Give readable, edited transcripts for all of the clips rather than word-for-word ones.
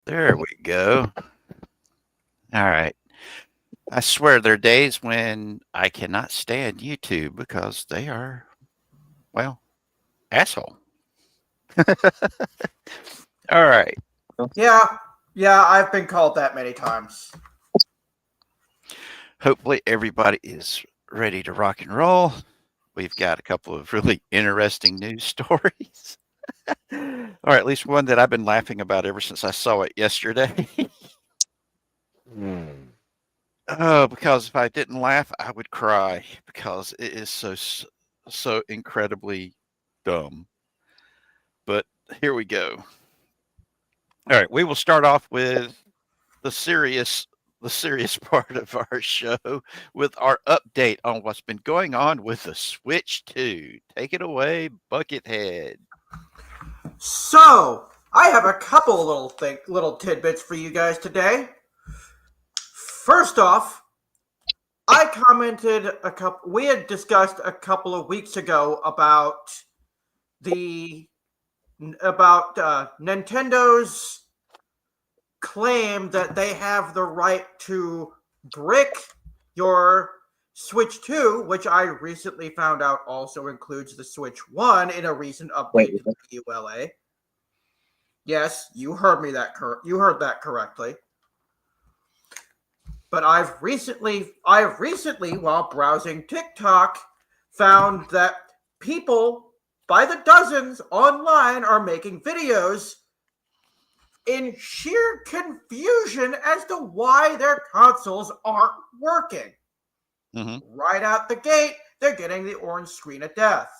There we go. All right. I swear there are days when I cannot stand YouTube because they are, well, asshole. All right. Yeah, yeah, I've been called that many times. Hopefully everybody is ready to rock and roll. We've got a couple of really interesting news stories. Or at least one that I've been laughing about ever since I saw it yesterday. Oh, because if I didn't laugh, I would cry because it is so incredibly dumb. But here we go. All right, we will start off with the serious the serious part of our show with our update on what's been going on with the Switch 2. Take it away, Buckethead. So, I have a couple little tidbits for you guys today. First off, I commented a couple. We had discussed a couple of weeks ago the Nintendo's claim that they have the right to brick your Switch 2, which I recently found out also includes the Switch 1 in a recent update to the ULA. Yes, you heard me you heard that correctly. But I've recently, while browsing TikTok, found that people by the dozens online are making videos in sheer confusion as to why their consoles aren't working. Mm-hmm. Right out the gate, they're getting the orange screen of death.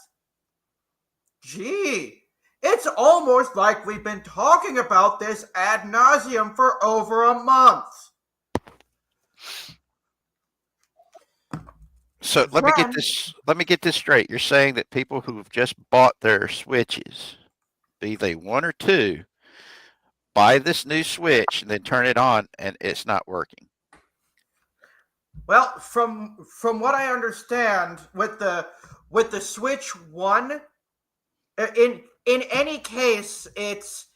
Gee, it's almost like we've been talking about this ad nauseum for over a month. So let me get this straight. You're saying that people who've just bought their Switches, be they one or two, buy this new Switch and then turn it on and it's not working. Well, from what I understand, with the Switch 1, in any case, it's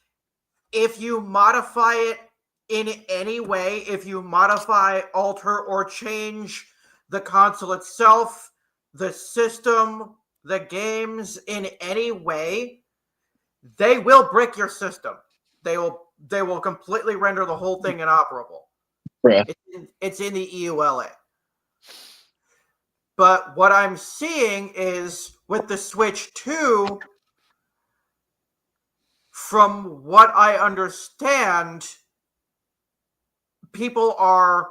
if you modify it in any way, if you modify, alter, or change the console itself, the system, the games in any way, they will brick your system. They will completely render the whole thing inoperable. Bruh. It's in the EULA. But what I'm seeing is with the Switch 2, from what I understand, people are,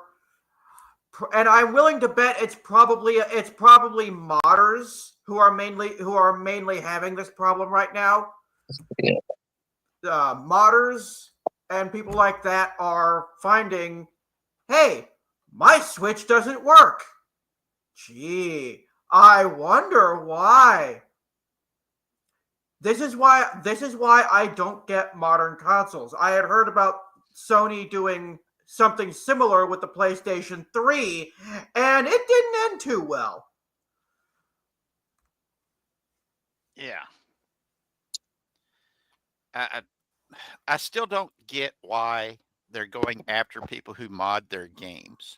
and I'm willing to bet it's probably modders who are mainly having this problem right now. Yeah. Modders and people like that are finding, hey, my Switch doesn't work. Gee, I wonder why. This is why I don't get modern consoles. I had heard about Sony doing something similar with the PlayStation 3, and it didn't end too well. Yeah. I still don't get why they're going after people who mod their games.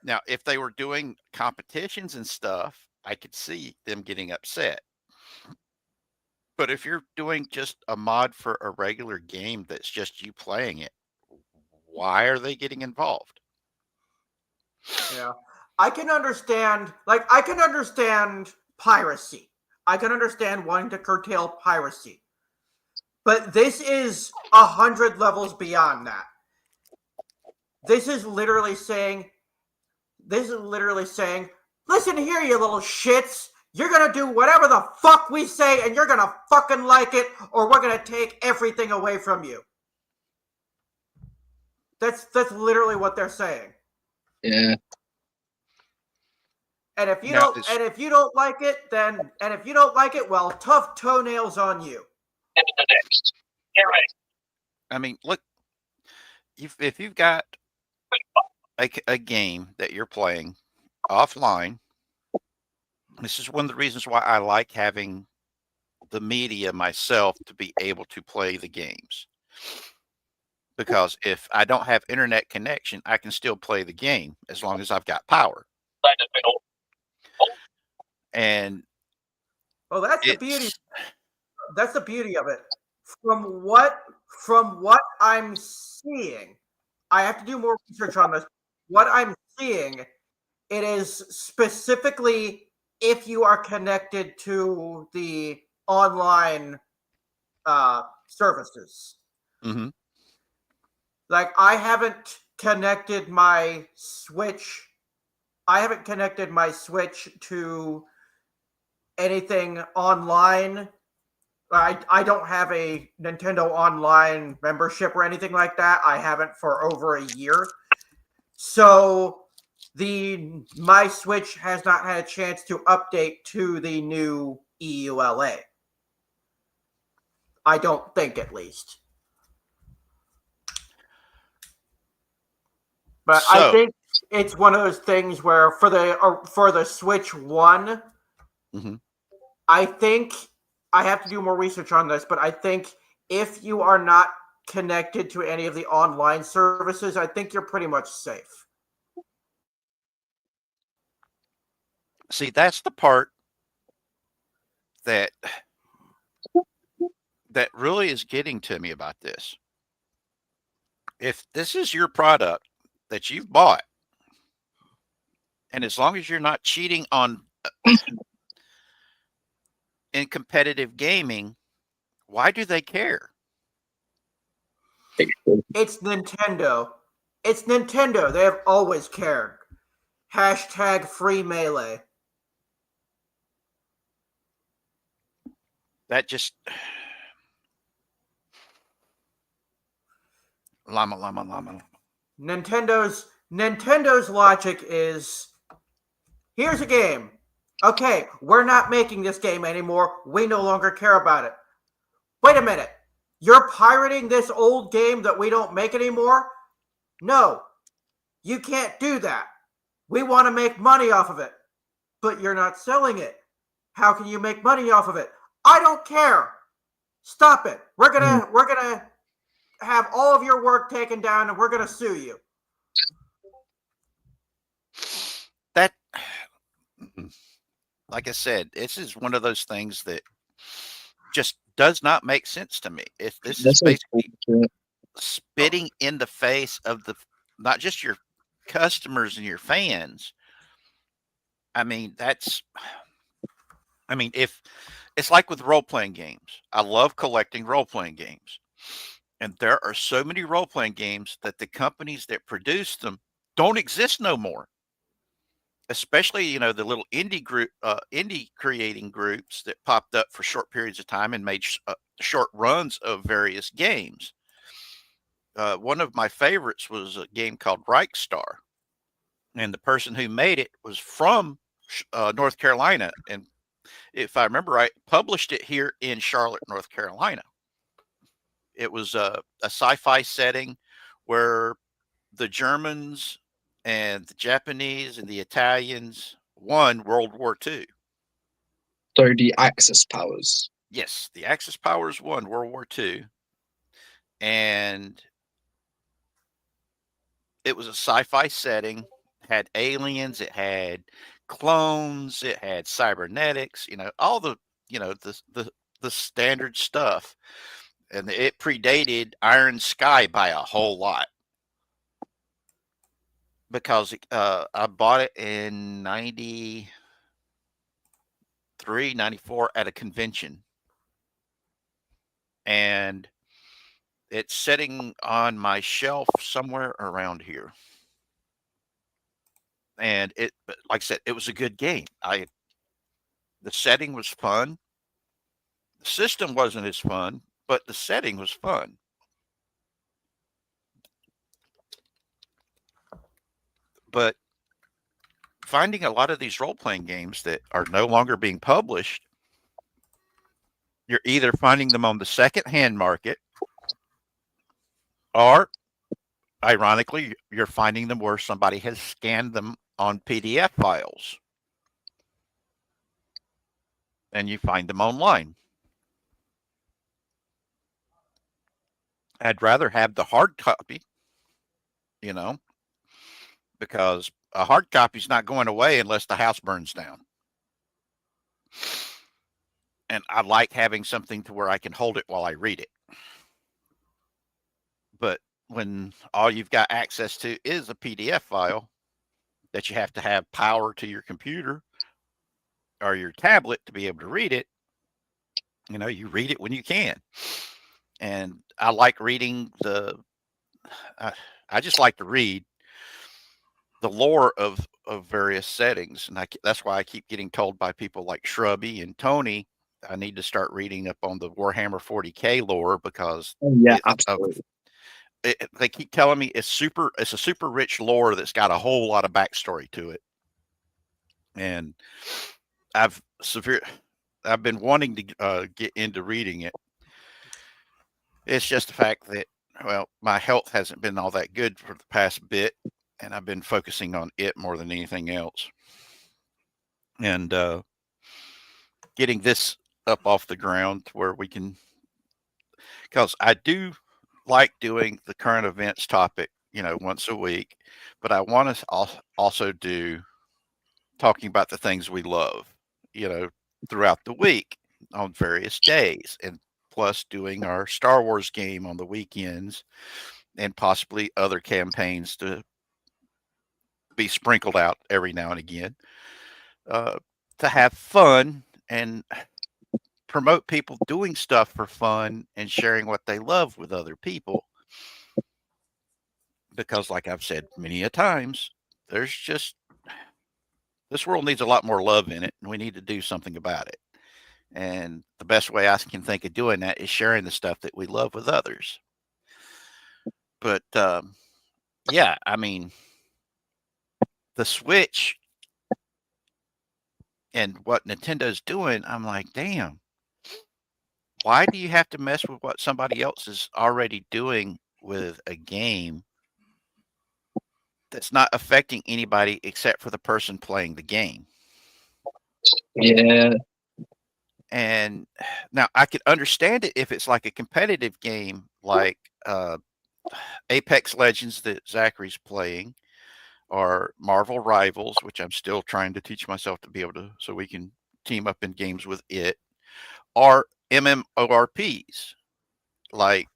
Now, if they were doing competitions and stuff, I could see them getting upset. But if you're doing just a mod for a regular game that's just you playing it, why are they getting involved? Yeah. I can understand piracy. I can understand wanting to curtail piracy. But this is 100 levels beyond that. This is literally saying, listen here, you little shits. You're going to do whatever the fuck we say, and you're going to fucking like it, or we're going to take everything away from you. That's literally what they're saying. Yeah. And if you don't like it, well, tough toenails on you. Next. Get ready. I mean, look, if you've got a game that you're playing offline, this is one of the reasons why I like having the media myself to be able to play the games. because if I don't have internet connection, I can still play the game as long as I've got power. And Well, that's the beauty. it's That's the beauty of it. From what I'm seeing, I have to do more research on this. What I'm seeing, it is specifically if you are connected to the online services. mhm. Like I haven't connected my Switch. I haven't connected my Switch to anything online. I don't have a Nintendo Online membership or anything like that. I haven't for over a year. So my Switch has not had a chance to update to the new EULA. I don't think, at least. But I So think it's one of those things where for the Switch One, mhm. I think I have to do more research on this, but I think if you are not connected to any of the online services, I think you're pretty much safe. See, that's the part that really is getting to me about this. If this is your product that you've bought, and as long as you're not cheating on in competitive gaming, why do they care? It's Nintendo. It's Nintendo. They have always cared. Hashtag free melee. That just llama. Nintendo's logic is, here's a game. Okay, we're not making this game anymore. We no longer care about it. Wait a minute. You're pirating this old game that we don't make anymore? No, you can't do that. We want to make money off of it, but you're not selling it. How can you make money off of it? I don't care. Stop it. We're gonna have all of your work taken down, and we're gonna sue you. That, like I said, this is one of those things that just does not make sense to me. If this is basically spitting in the face of not just your customers and your fans. I mean, if it's like with role playing games, I love collecting role playing games. And there are so many role playing games that the companies that produce them don't exist no more. Especially, the little indie creating groups that popped up for short periods of time and made short runs of various games. One of my favorites was a game called Reichstar, and the person who made it was from North Carolina, and if I remember right, published it here in Charlotte, North Carolina. It was a sci-fi setting where the Germans and the Japanese and the Italians won World War II. So the Axis powers. Yes, the Axis powers won World War II, and it was a sci-fi setting. Had aliens, it had clones, it had cybernetics, all the the standard stuff. And it predated Iron Sky by a whole lot. Because I bought it in 93, 94 at a convention. And it's sitting on my shelf somewhere around here. And like I said, it was a good game. The setting was fun. The system wasn't as fun, but the setting was fun. But finding a lot of these role-playing games that are no longer being published, you're either finding them on the second-hand market, or ironically, you're finding them where somebody has scanned them on PDF files, and you find them online. I'd rather have the hard copy, you know, because a hard copy's not going away unless the house burns down. And I like having something to where I can hold it while I read it. But when all you've got access to is a PDF file that you have to have power to your computer or your tablet to be able to read it, you read it when you can. And I like reading I just like to read the lore of various settings, and that's why I keep getting told by people like Shrubby and Tony I need to start reading up on the Warhammer 40K lore because Oh, yeah, absolutely. they keep telling me it's a super rich lore that's got a whole lot of backstory to it, and I've been wanting to get into reading it. It's just the fact that, well, my health hasn't been all that good for the past bit, and I've been focusing on it more than anything else. And getting this up off the ground where we can, because I do like doing the current events topic, once a week, but I want to also do talking about the things we love, throughout the week on various days, and plus doing our Star Wars game on the weekends and possibly other campaigns to be sprinkled out every now and again, to have fun and promote people doing stuff for fun and sharing what they love with other people. Because like I've said many a times, this world needs a lot more love in it, and we need to do something about it. And the best way I can think of doing that is sharing the stuff that we love with others. But yeah, I mean, the Switch and what Nintendo's doing, I'm like, damn, why do you have to mess with what somebody else is already doing with a game that's not affecting anybody except for the person playing the game? Yeah. And now I could understand it if it's like a competitive game like Apex Legends that Zachary's playing, or Marvel Rivals, which I'm still trying to teach myself to be able to, so we can team up in games with it, or MMORPGs like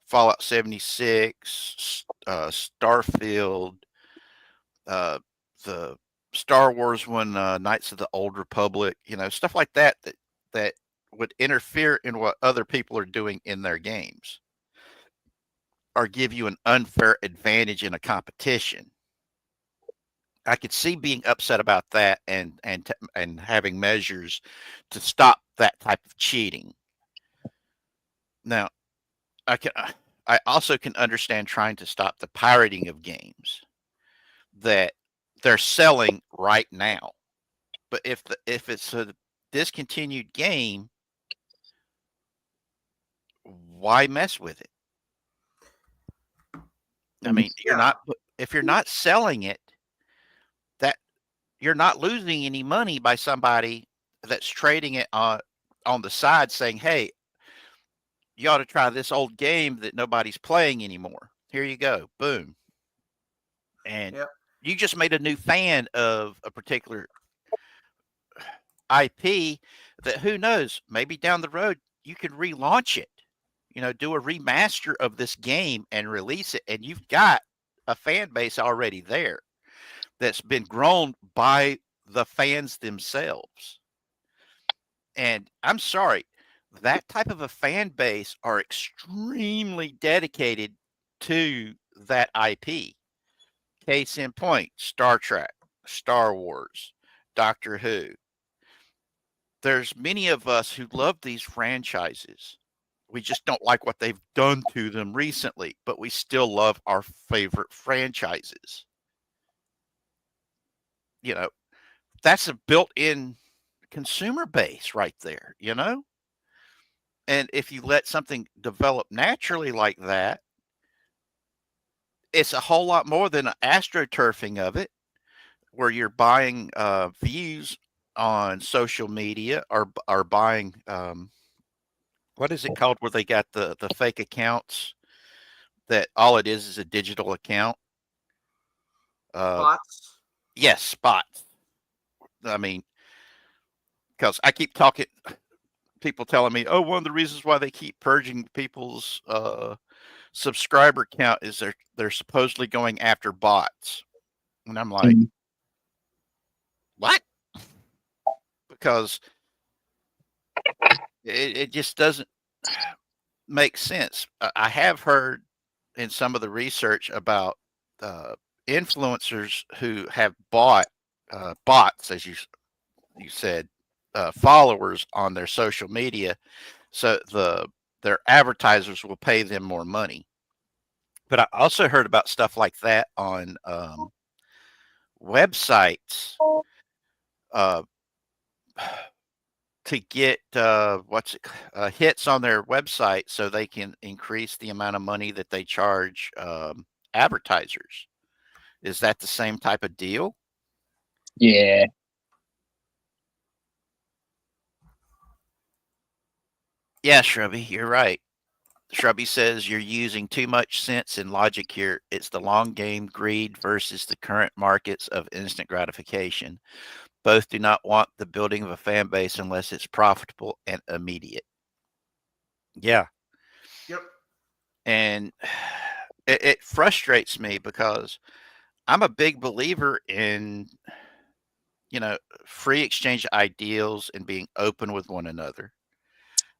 Fallout 76, Starfield, the Star Wars one, Knights of the Old Republic, stuff like that would interfere in what other people are doing in their games or give you an unfair advantage in a competition. I could see being upset about that and having measures to stop that type of cheating. Now, I also can understand trying to stop the pirating of games that they're selling right now. But if it's a discontinued game, why mess with it? I mean, if you're not selling it, that you're not losing any money by somebody that's trading it on the side saying, "Hey, you ought to try this old game that nobody's playing anymore. Here you go. Boom." And you just made a new fan of a particular IP that, who knows, maybe down the road you could relaunch it, do a remaster of this game and release it. And you've got a fan base already there that's been grown by the fans themselves. And I'm sorry, that type of a fan base are extremely dedicated to that IP. Case in point, Star Trek, Star Wars, Doctor Who. There's many of us who love these franchises. We just don't like what they've done to them recently, but we still love our favorite franchises. That's a built-in consumer base right there, And if you let something develop naturally like that, it's a whole lot more than an astroturfing of it, where you're buying views on social media or buying what is it called where they got the fake accounts that all it is a digital account? Bots. Yes, bots. I mean, because I keep talking, people telling me, oh, one of the reasons why they keep purging people's subscriber count is they're supposedly going after bots, and I'm like, Mm. what? Because it just doesn't make sense. I have heard in some of the research about influencers who have bought bots, as you said, followers on their social media, so their advertisers will pay them more money. But I also heard about stuff like that on websites uh, to get hits on their website so they can increase the amount of money that they charge advertisers. Is that the same type of deal? Yeah. Yeah, Shrubby, you're right. Shrubby says you're using too much sense and logic here. It's the long game greed versus the current markets of instant gratification. Both do not want the building of a fan base unless it's profitable and immediate. Yeah. Yep. And it frustrates me because I'm a big believer in, free exchange of ideals and being open with one another.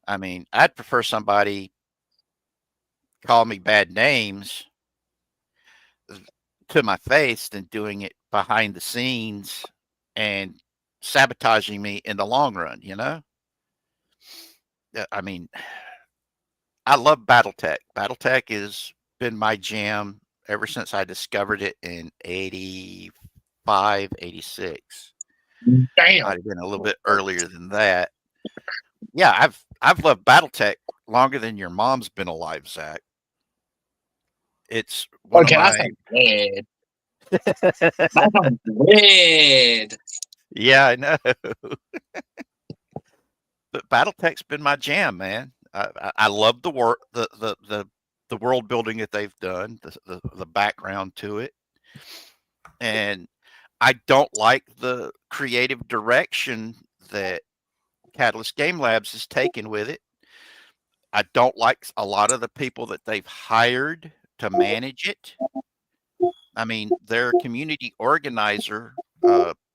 I mean, I'd prefer somebody call me bad names to my face than doing it behind the scenes and sabotaging me in the long run, you know? I mean, I love Battletech. Battletech has been my jam ever since I discovered it in 85, 86. Damn. Might have been a little bit earlier than that. Yeah, I've loved Battletech longer than your mom's been alive, Zach. It's one of Okay, that my sounds weird. That sounds weird. Yeah, I know. But Battletech's been my jam, man. I love the work, the world building that they've done, the background to it, and I don't like the creative direction that Catalyst Game Labs has taken with it. I don't like a lot of the people that they've hired to manage it. I mean, their community organizer,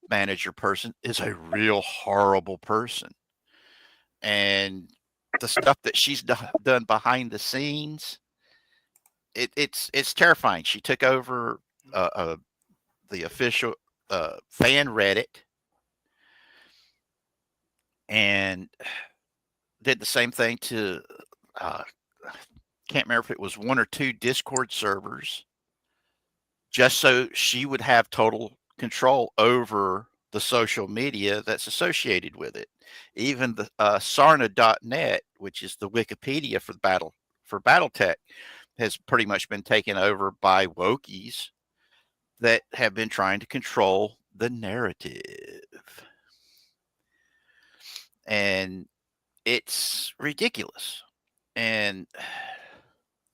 manager person is a real horrible person. And the stuff that she's done behind the scenes, it's terrifying. She took over the official fan Reddit and did the same thing to uh, can't remember if it was one or two Discord servers, just so she would have total control over the social media that's associated with it. Even the Sarna.net, which is the Wikipedia for BattleTech, has pretty much been taken over by wokies that have been trying to control the narrative. And it's ridiculous. And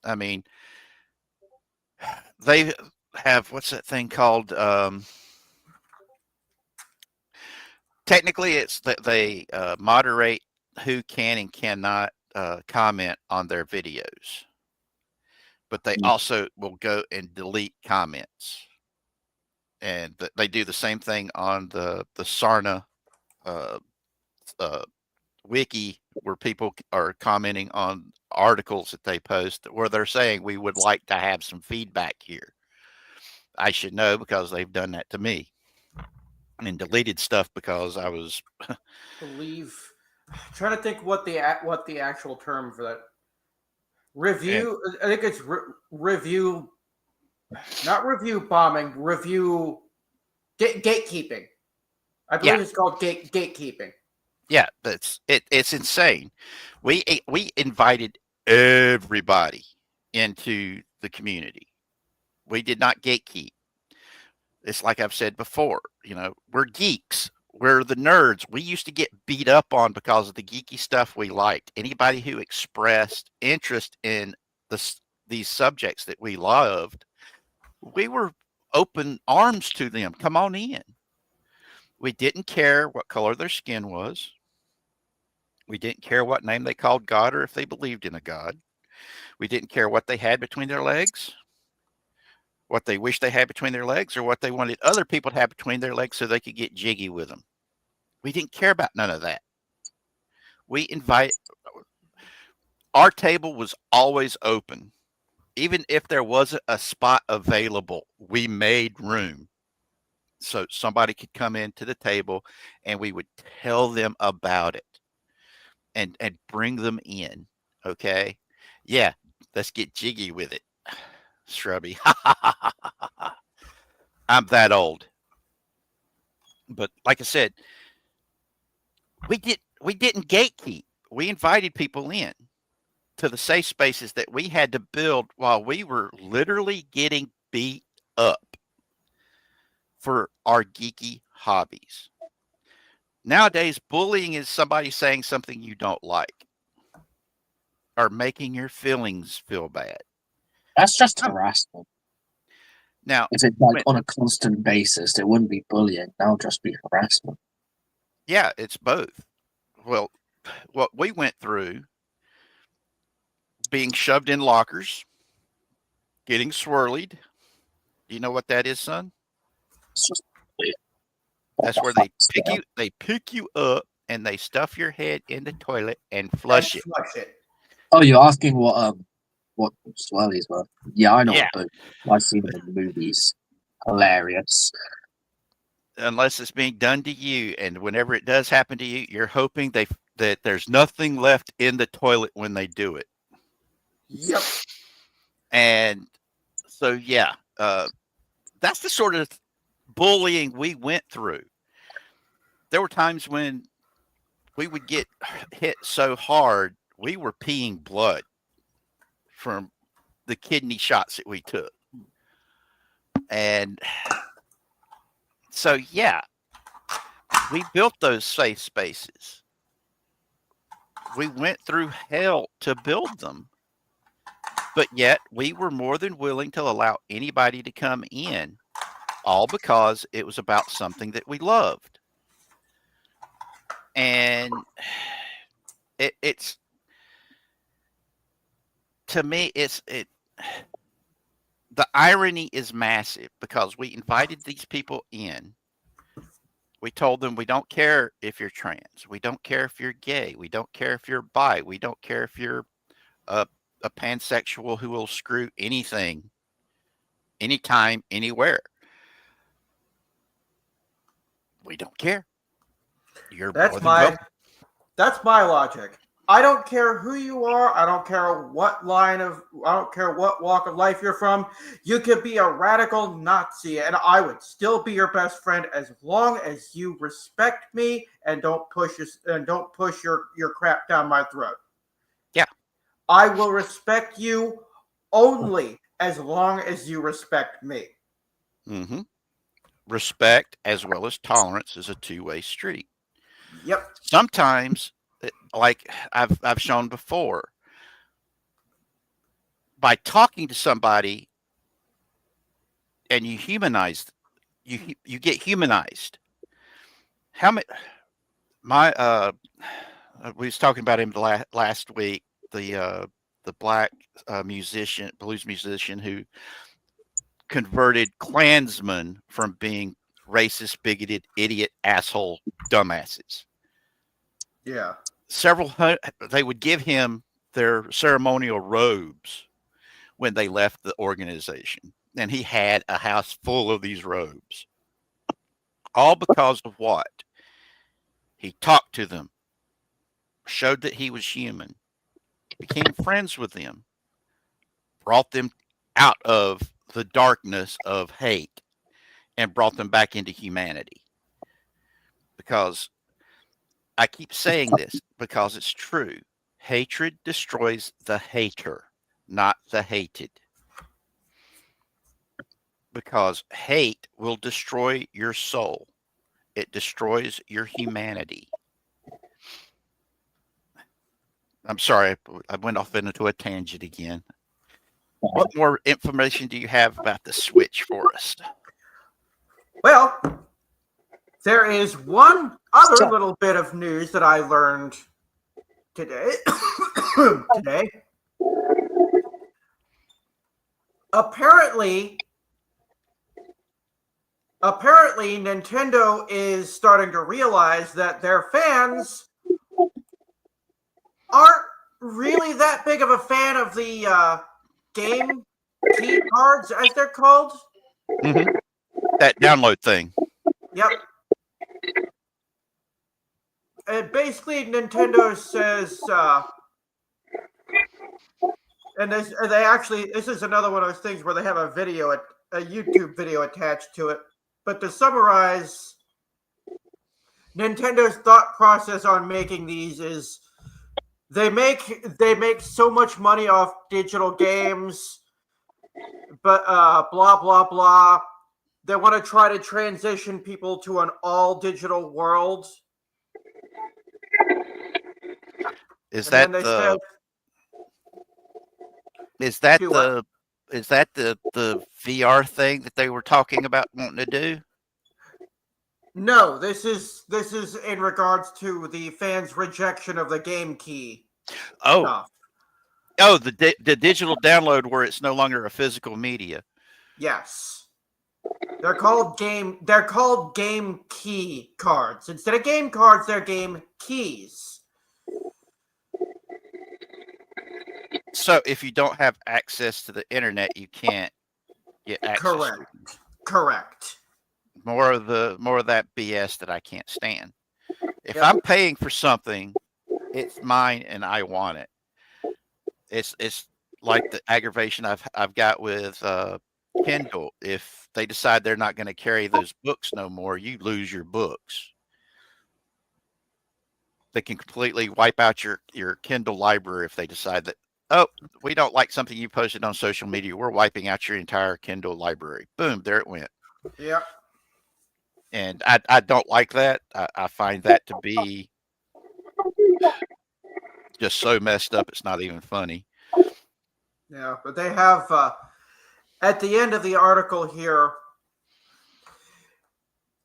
I mean, they have what's that thing called? Technically, it's that they moderate who can and cannot comment on their videos, but they also will go and delete comments, and they do the same thing on the Sarna uh, uh, wiki, where people are commenting on articles that they post where they're saying we would like to have some feedback here. I should know because they've done that to me and deleted stuff because I was Believe. I'm trying to think what the actual term for that and review. I think it's review, not review bombing. Review gatekeeping. I believe yeah, it's called gatekeeping. yeah, it's insane. We invited everybody into the community. We did not gatekeep. It's like I've said before, we're geeks. we're the nerds. We used to get beat up on because of the geeky stuff we liked. Anybody who expressed interest in these subjects that we loved, we were open arms to them. Come on in. We didn't care what color their skin was. We didn't care what name they called God or if they believed in a God. We didn't care what they had between their legs, what they wished they had between their legs, or what they wanted other people to have between their legs so they could get jiggy with them. We didn't care about none of that. Our table was always open. Even if there wasn't a spot available, we made room so somebody could come into the table and we would tell them about it and bring them in. Okay. Yeah. Let's get jiggy with it. Shrubby. I'm that old. But like I said, we didn't gatekeep. We invited people in to the safe spaces that we had to build while we were literally getting beat up for our geeky hobbies. Nowadays, bullying is somebody saying something you don't like or making your feelings feel bad. That's just harassment. Now, if it's like on a constant basis, it wouldn't be bullying. That'll just be harassment. Yeah, it's both. Well, what we went through, being shoved in lockers, getting swirlied. Do you know what that is, son? It's just That's where they pick you up and they stuff your head in the toilet and flush it. Oh, you're asking what swirlies were? Yeah, I know Yeah. what, but I've seen them in the movies. Hilarious. Unless it's being done to you, and whenever it does happen to you, you're hoping that there's nothing left in the toilet when they do it. Yep. And so, yeah, that's the sort of bullying we went through. There were times when we would get hit so hard, we were peeing blood from the kidney shots that we took. And so, yeah, we built those safe spaces. We went through hell to build them. But yet we were more than willing to allow anybody to come in, all because it was about something that we loved. And it's to me, the irony is massive because we invited these people in. We told them we don't care if you're trans. We don't care if you're gay. We don't care if you're bi. We don't care if you're a pansexual who will screw anything, anytime, anywhere. We don't care. That's my logic. I don't care who you are. I don't care what walk of life you're from. You could be a radical Nazi and I would still be your best friend as long as you respect me and don't push your crap down my throat. Yeah. I will respect you only as long as you respect me. Mm-hmm. Respect as well as tolerance is a two-way street. Yep. Sometimes, like I've shown before, by talking to somebody and you humanize, you get humanized. How many? We was talking about him last week. The black blues musician who converted Klansmen from being racist, bigoted, idiot, asshole, dumbasses. Yeah. They would give him their ceremonial robes when they left the organization. And he had a house full of these robes. All because of what? He talked to them, showed that he was human, became friends with them, brought them out of the darkness of hate and brought them back into humanity. Because I keep saying this because it's true. Hatred destroys the hater, not the hated. Because hate will destroy your soul. it destroys your humanity. I'm sorry, I went off into a tangent again. What more information do you have about the Switch for us? Well, there is one other So- little bit of news that I learned today. today. Apparently, Nintendo is starting to realize that their fans aren't really that big of a fan of the game key cards, as they're called. Mm-hmm. That download thing. Yep. And basically, Nintendo says, and this is another one of those things where they have a YouTube video attached to it. But to summarize, Nintendo's thought process on making these is they make so much money off digital games, but blah blah blah. They want to try to transition people to an all digital world. Is And that then they the said, is that Do what? the is that the VR thing that they were talking about wanting to do? No, this is in regards to the fans' rejection of the game key Oh, stuff. oh, the digital download where it's no longer a physical media. Yes. They're called game key cards. Instead of game cards, they're game keys. So if you don't have access to the internet, you can't get access to Correct. them. Correct. More of that BS that I can't stand. If Yep. I'm paying for something, it's mine and I want it. It's like the aggravation I've got with Kindle. If they decide they're not going to carry those books no more, you lose your books. They can completely wipe out your Kindle library if they decide that, oh, we don't like something you posted on social media. We're wiping out your entire Kindle library. Boom, there it went. Yep. And I don't like that. I find that to be just so messed up. It's not even funny. Yeah, but they have at the end of the article here,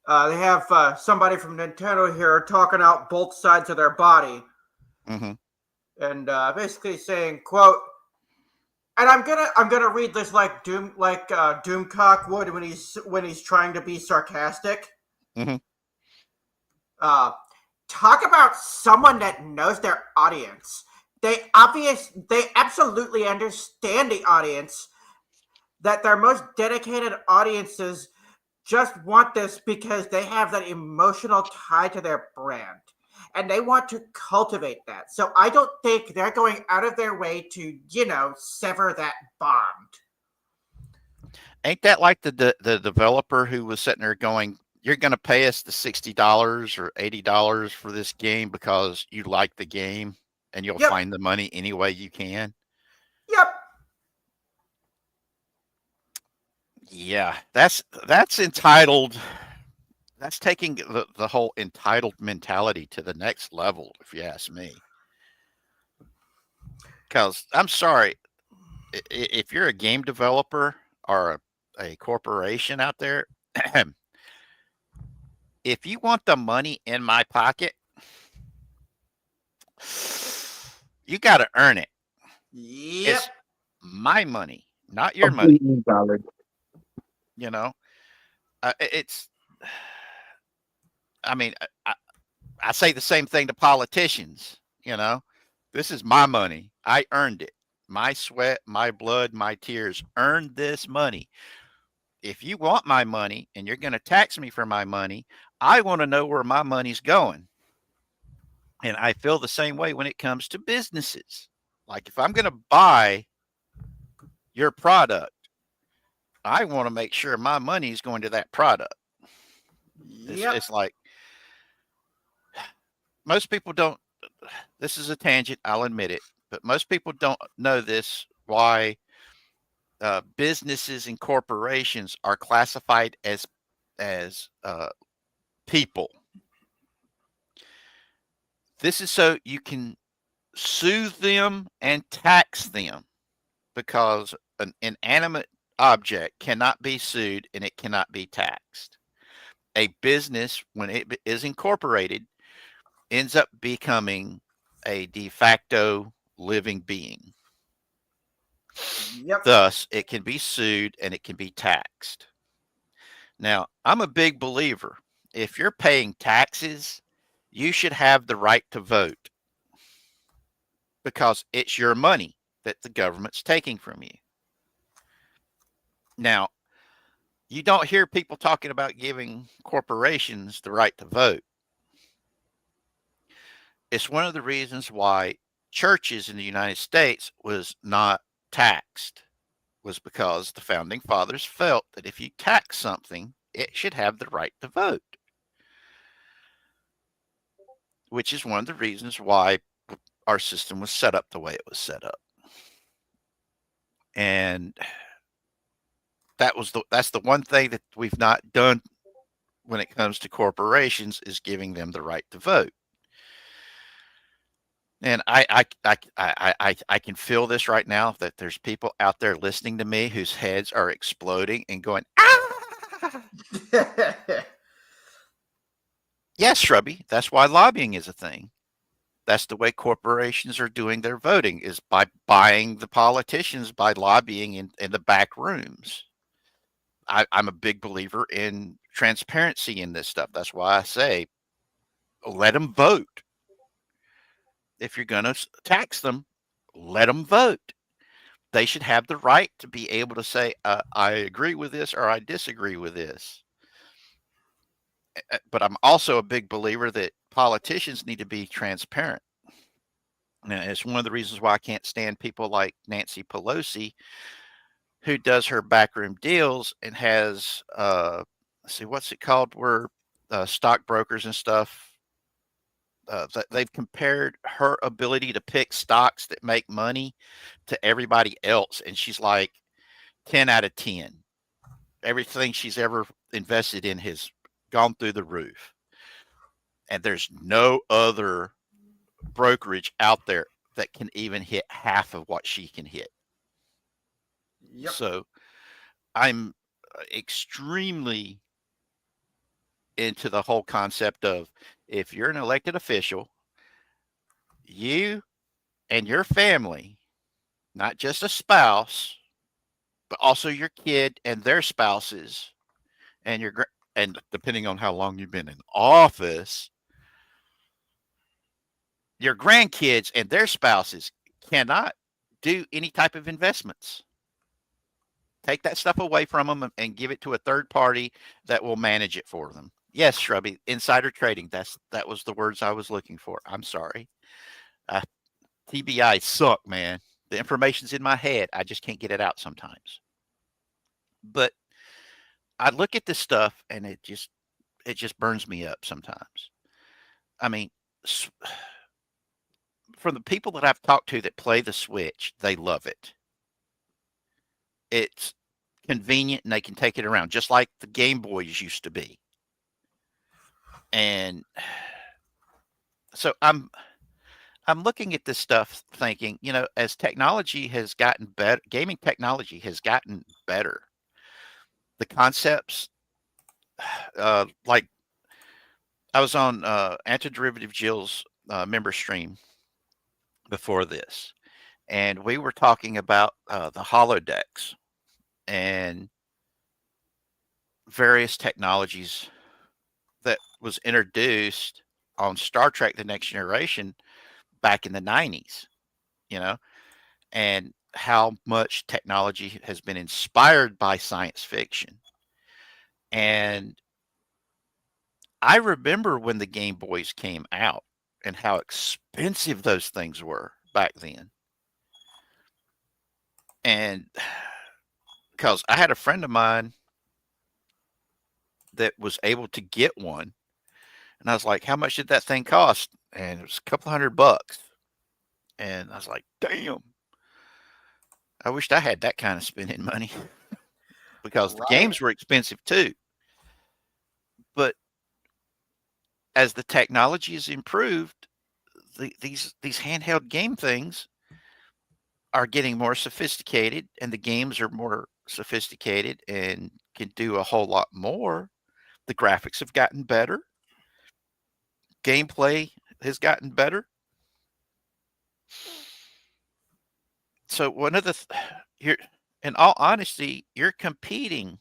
they have somebody from Nintendo here talking out both sides of their body, Hmm. and basically saying, "quote." And I'm gonna read this like Doomcock would when he's trying to be sarcastic. Hmm. Talk about someone that knows their audience. They absolutely understand the audience, that their most dedicated audiences just want this because they have that emotional tie to their brand and they want to cultivate that. So I don't think they're going out of their way to, sever that bond. Ain't that like the developer who was sitting there going, "You're going to pay us the $60 or $80 for this game because you like the game, and you'll Yep. find the money any way you can." Yep. Yeah, that's entitled. That's taking the whole entitled mentality to the next level, if you ask me. Because I'm sorry, if you're a game developer or a corporation out there, if you want the money in my pocket, you got to earn it. Yep. It's my money, not your money. Completely valid. You know, it's. I mean, I say the same thing to politicians. You know, this is my money. I earned it. My sweat, my blood, my tears earned this money. If you want my money and you're going to tax me for my money, I want to know where my money's going. And I feel the same way when it comes to businesses. Like if I'm going to buy your product, I want to make sure my money is going to that product. Yep. It's like most people don't. This is a tangent, I'll admit it, but most people don't know this. Why businesses and corporations are classified as people. This is so you can sue them and tax them, because an inanimate object cannot be sued and it cannot be taxed. A business, when it is incorporated, ends up becoming a de facto living being. Yep. Thus, it can be sued and it can be taxed. Now, I'm a big believer. If you're paying taxes, you should have the right to vote, because it's your money that the government's taking from you. Now, you don't hear people talking about giving corporations the right to vote. It's one of the reasons why churches in the United States was not taxed, was because the founding fathers felt that if you tax something, it should have the right to vote, which is one of the reasons why our system was set up the way it was set up. And that's the one thing that we've not done when it comes to corporations, is giving them the right to vote. And I can feel this right now, that there's people out there listening to me whose heads are exploding and going, ah! Yes, Shrubby, that's why lobbying is a thing. That's the way corporations are doing their voting, is by buying the politicians, by lobbying in the back rooms. I'm a big believer in transparency in this stuff. That's why I say, let them vote. If you're going to tax them, let them vote. They should have the right to be able to say, I agree with this or I disagree with this. But I'm also a big believer that politicians need to be transparent. Now, it's one of the reasons why I can't stand people like Nancy Pelosi, who does her backroom deals and has, let's see, what's it called, where stockbrokers and stuff, they've compared her ability to pick stocks that make money to everybody else, and she's like 10 out of 10. Everything she's ever invested in has gone through the roof, and there's no other brokerage out there that can even hit half of what she can hit. Yep. So I'm extremely into the whole concept of, if you're an elected official, you and your family, not just a spouse, but also your kid and their spouses, and and depending on how long you've been in office, your grandkids and their spouses cannot do any type of investments. Take that stuff away from them and give it to a third party that will manage it for them. Yes, Shrubby, insider trading. That was the words I was looking for. I'm sorry. TBI suck, man. The information's in my head. I just can't get it out sometimes. But I look at this stuff and it just burns me up sometimes. I mean, from the people that I've talked to that play the Switch, they love it. It's convenient and they can take it around, just like the Game Boys used to be. And so I'm looking at this stuff thinking, as technology has gotten better, gaming technology has gotten better. The concepts, like I was on Antiderivative Jill's member stream before this, and we were talking about the holodecks and various technologies that was introduced on Star Trek: The Next Generation back in the 90s, and how much technology has been inspired by science fiction. And I remember when the Game Boys came out and how expensive those things were back then. And because I had a friend of mine that was able to get one, and I was like, how much did that thing cost? And it was a couple $100. And I was like, damn, I wished I had that kind of spending money because the games were expensive too. But as the technology has improved, these handheld game things are getting more sophisticated, and the games are more sophisticated and can do a whole lot more. The graphics have gotten better. Gameplay has gotten better. So one of the you're in all honesty, you're competing.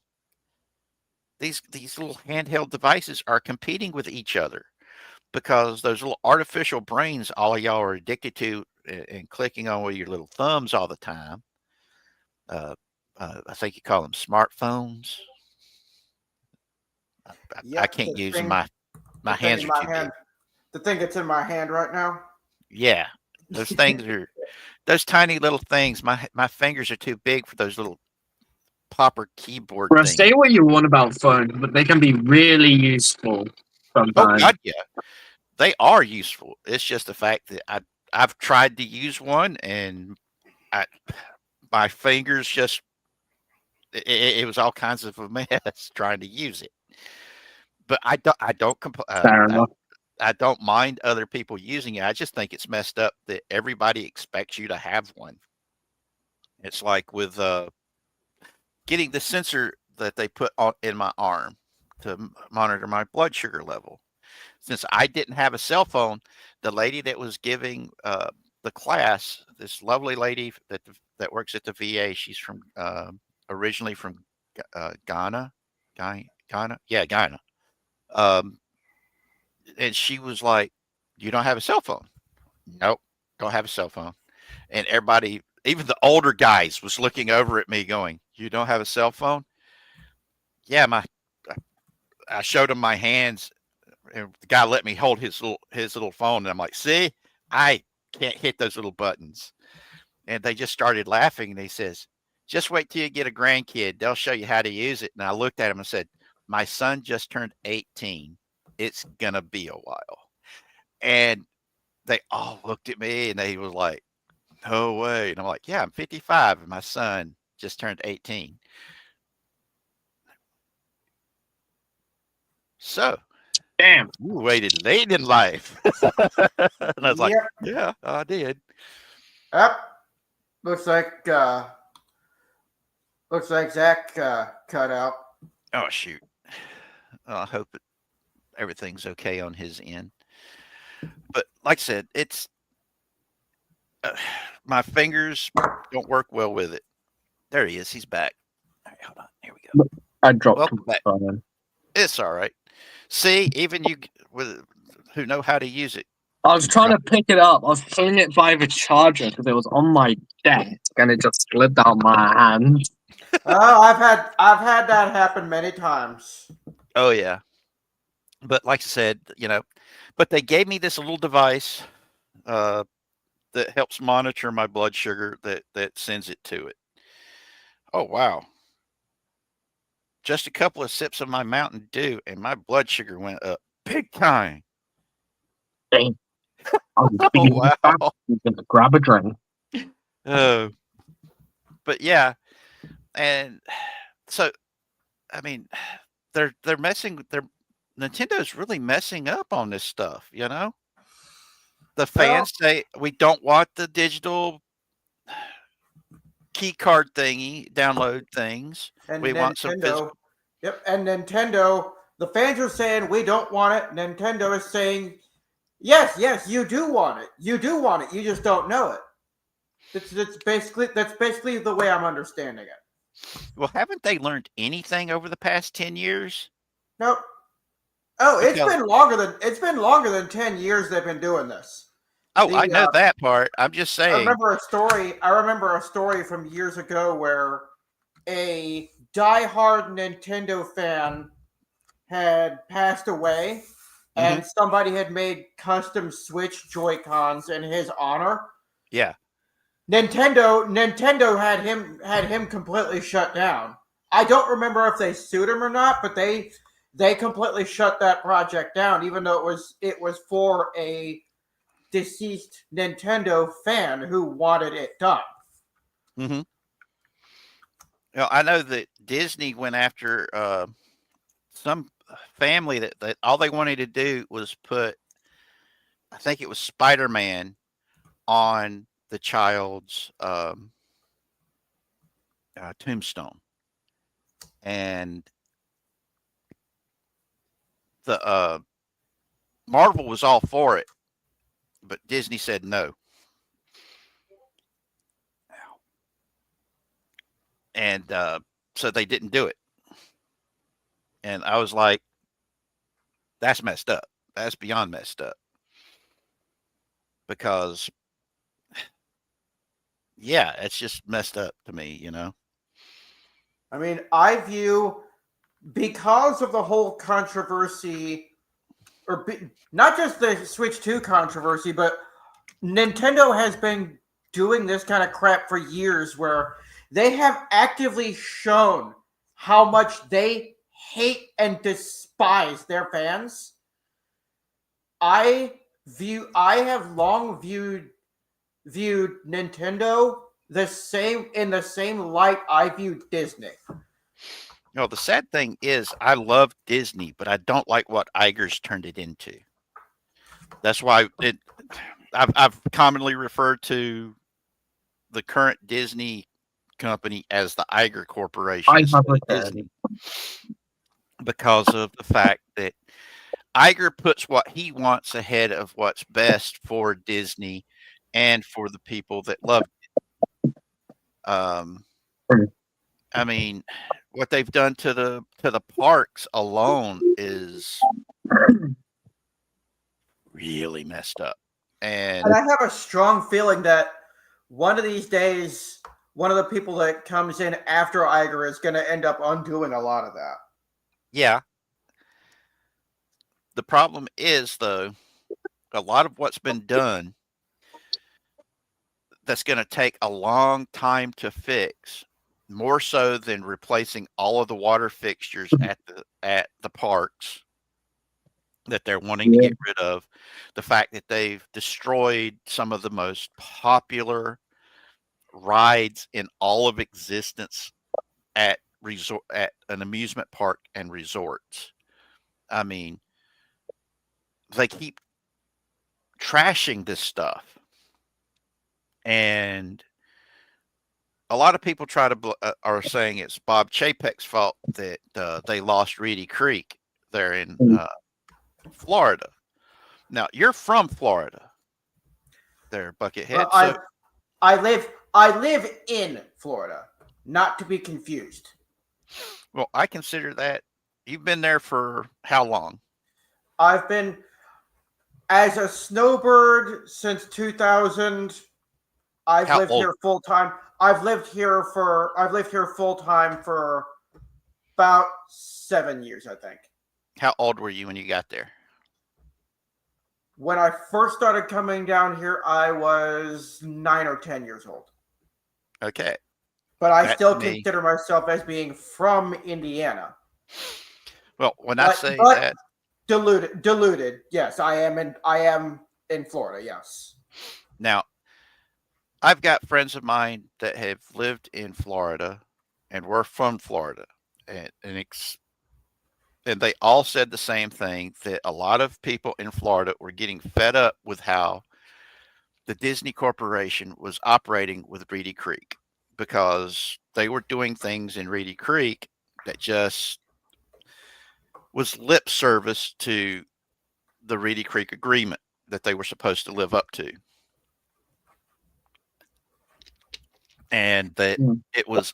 These little handheld devices are competing with each other because those little artificial brains all of y'all are addicted to and clicking on with your little thumbs all the time. Uh, I think you call them smartphones. I Yep, can't the use them. thing, My the thing hands in are my too big. hand, the thing that's in my hand right now. Yeah, those things are those tiny little things. My fingers are too big for those little popper keyboard Well, things. say what you want about phones, but they can be really useful Oh sometimes. God, yeah, they are useful. It's just the fact that I've tried to use one and I, my fingers just it was all kinds of a mess trying to use it. But I don't Fair enough. I don't mind other people using it. I just think it's messed up that everybody expects you to have one. It's like with getting the sensor that they put on in my arm to monitor my blood sugar level. Since I didn't have a cell phone, the lady that was giving the class, this lovely lady that works at the VA, she's from originally from Ghana, yeah, Ghana. Um, and she was like, "You don't have a cell phone?" Nope, don't have a cell phone. And everybody, even the older guys, was looking over at me, going, "You don't have a cell phone?" Yeah, my. I showed him my hands, and the guy let me hold his little phone, and I'm like, "See, I can't hit those little buttons." And they just started laughing, and he says, "Just wait till you get a grandkid; they'll show you how to use it." And I looked at him and said, "My son just turned 18. It's gonna be a while." And they all looked at me, and they was like, "No way!" And I'm like, "Yeah, I'm 55, and my son just turned 18." So Damn. you waited late in life. And I was like, Yep. "Yeah, I did." Yep. Looks like Zach cut out. Oh shoot! I hope everything's okay on his end. But like I said, it's uh, my fingers don't work well with it. There he is. He's back. All right, hold on. Here we go. I dropped Welcome my back. phone. It's all right. See, even you with who know how to use it. I was trying to pick it up. I was pulling it by the charger because it was on my desk and it just slipped out my hand. Oh, I've had that happen many times. Oh yeah. But like I said, but they gave me this little device uh, that helps monitor my blood sugar that sends it to it. Oh wow. Just a couple of sips of my Mountain Dew and my blood sugar went up big time. Dang. I was Oh being wow. gonna grab a drink. Oh, but yeah, and so I mean, they're messing. They're Nintendo's really messing up on this stuff. The Well, fans say we don't want the digital key card thingy download things. and We want some Nintendo. physical. Yep, and Nintendo. The fans are saying we don't want it. Nintendo is saying yes, yes, you do want it. You do want it. You just don't know it. That's basically the way I'm understanding it. Well, haven't they learned anything over the past 10 years? Nope. Oh, Because it's been longer than 10 years they've been doing this. oh, I The know that part. I'm just saying. I remember a story from years ago where a diehard Nintendo fan had passed away, Mhm. and somebody had made custom Switch Joy Cons in his honor. Yeah. Nintendo had him completely shut down. I don't remember if they sued him or not, but they completely shut that project down, even though it was for a deceased Nintendo fan who wanted it done. Mhm. I know that Disney went after some family that all they wanted to do was put, I think it was Spider-Man on the child's tombstone, and the Marvel was all for it, but Disney said no. And so they didn't do it. And I was like, that's messed up. That's beyond messed up. Because, yeah, it's just messed up to me, you know? I mean, I view, because of the whole controversy, not just the Switch 2 controversy, but Nintendo has been doing this kind of crap for years, where they have actively shown how much they hate and despise their fans. I have long viewed Nintendo in the same light I view Disney. No, the sad thing is I love Disney, but I don't like what Iger's turned it into. That's why I've commonly referred to the current Disney company as the Iger Corporation instead of Disney, because of the fact that Iger puts what he wants ahead of what's best for Disney and for the people that love it. I mean, what they've done to the parks alone is really messed up. And I have a strong feeling that one of these days, one of the people that comes in after Iger is going to end up undoing a lot of that. yeah. The problem is, though, a lot of what's been done that's going to take a long time to fix, more so than replacing all of the water fixtures at the parks that they're wanting to get rid of. The fact that they've destroyed some of the most popular rides in all of existence at an amusement park and resorts. I mean, they keep trashing this stuff, and a lot of people are saying it's Bob Chapek's fault that they lost Reedy Creek there in Florida. Now, you're from Florida, there, Buckethead. I live in Florida, not to be confused. Well, I consider that. You've been there for how long? I've been as a snowbird since 2000. I've lived here full time. I've lived here full time for about 7 years, I think. How old were you when you got there? When I first started coming down here, I was 9 or 10 years old. Okay. But I still consider myself as being from Indiana. Well, when I say that, diluted. Yes, I am in Florida. Yes. Now, I've got friends of mine that have lived in Florida and were from Florida, and they all said the same thing, that a lot of people in Florida were getting fed up with how the Disney Corporation was operating with Reedy Creek, because they were doing things in Reedy Creek that just was lip service to the Reedy Creek agreement that they were supposed to live up to. And that it was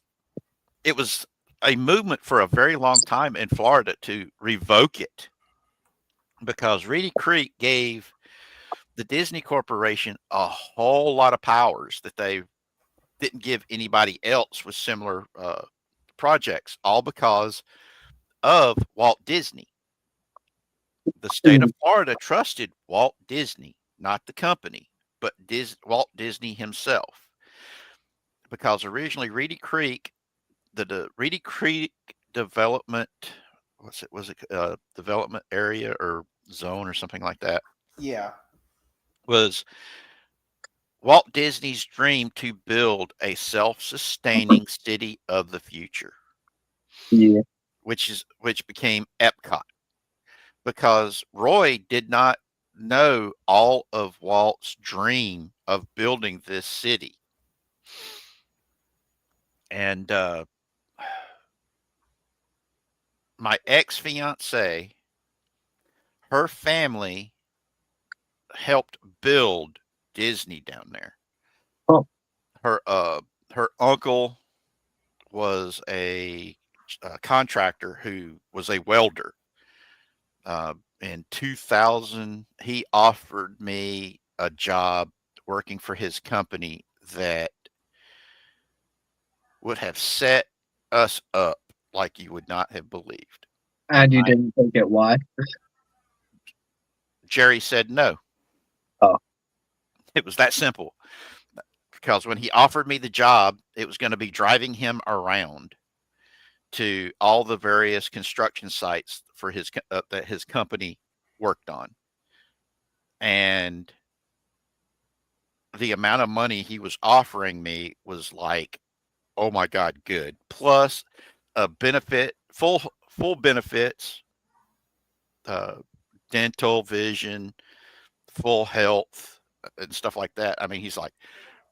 a movement for a very long time in Florida to revoke it, because Reedy Creek gave the Disney Corporation a whole lot of powers that they didn't give anybody else with similar projects, all because of Walt Disney. The state of Florida trusted Walt Disney, not the company, but Walt Disney himself. Because originally Reedy Creek, the Reedy Creek development, development area or zone or something like that? Yeah. Was Walt Disney's dream to build a self-sustaining city of the future. Yeah. Which became Epcot. because Roy did not know all of Walt's dream of building this city. And my ex-fiance, her family helped build Disney down there. Oh. Her uncle was a contractor who was a welder. In 2000, he offered me a job working for his company that would have set us up like you would not have believed. And you didn't think it? Why? Jerry said no. Oh. It was that simple. Because when he offered me the job, it was going to be driving him around to all the various construction sites for his that his company worked on. And the amount of money he was offering me was like, oh my God, good. Plus a benefit, full benefits, dental, vision, full health, and stuff like that. I mean, he's like,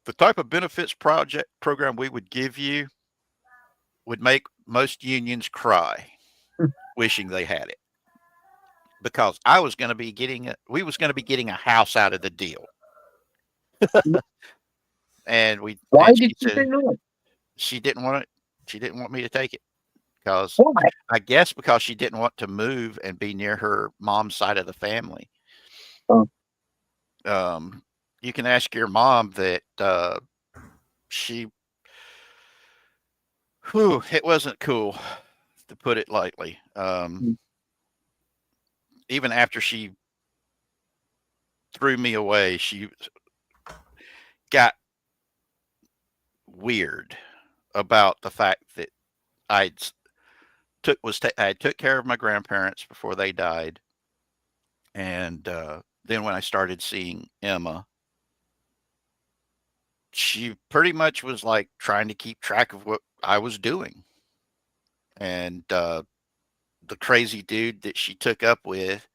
the type of benefits program we would give you would make most unions cry, wishing they had it. Because I was going to be getting we was going to be getting a house out of the deal. And Why and did she you say said no? she didn't want it. She didn't want me to take it because Why? I guess because she didn't want to move and be near her mom's side of the family. Oh. You can ask your mom that she, it wasn't cool, to put it lightly. Even after she threw me away, she got weird about the fact that I took care of my grandparents before they died, and then when I started seeing Emma, she pretty much was like trying to keep track of what I was doing, and the crazy dude that she took up with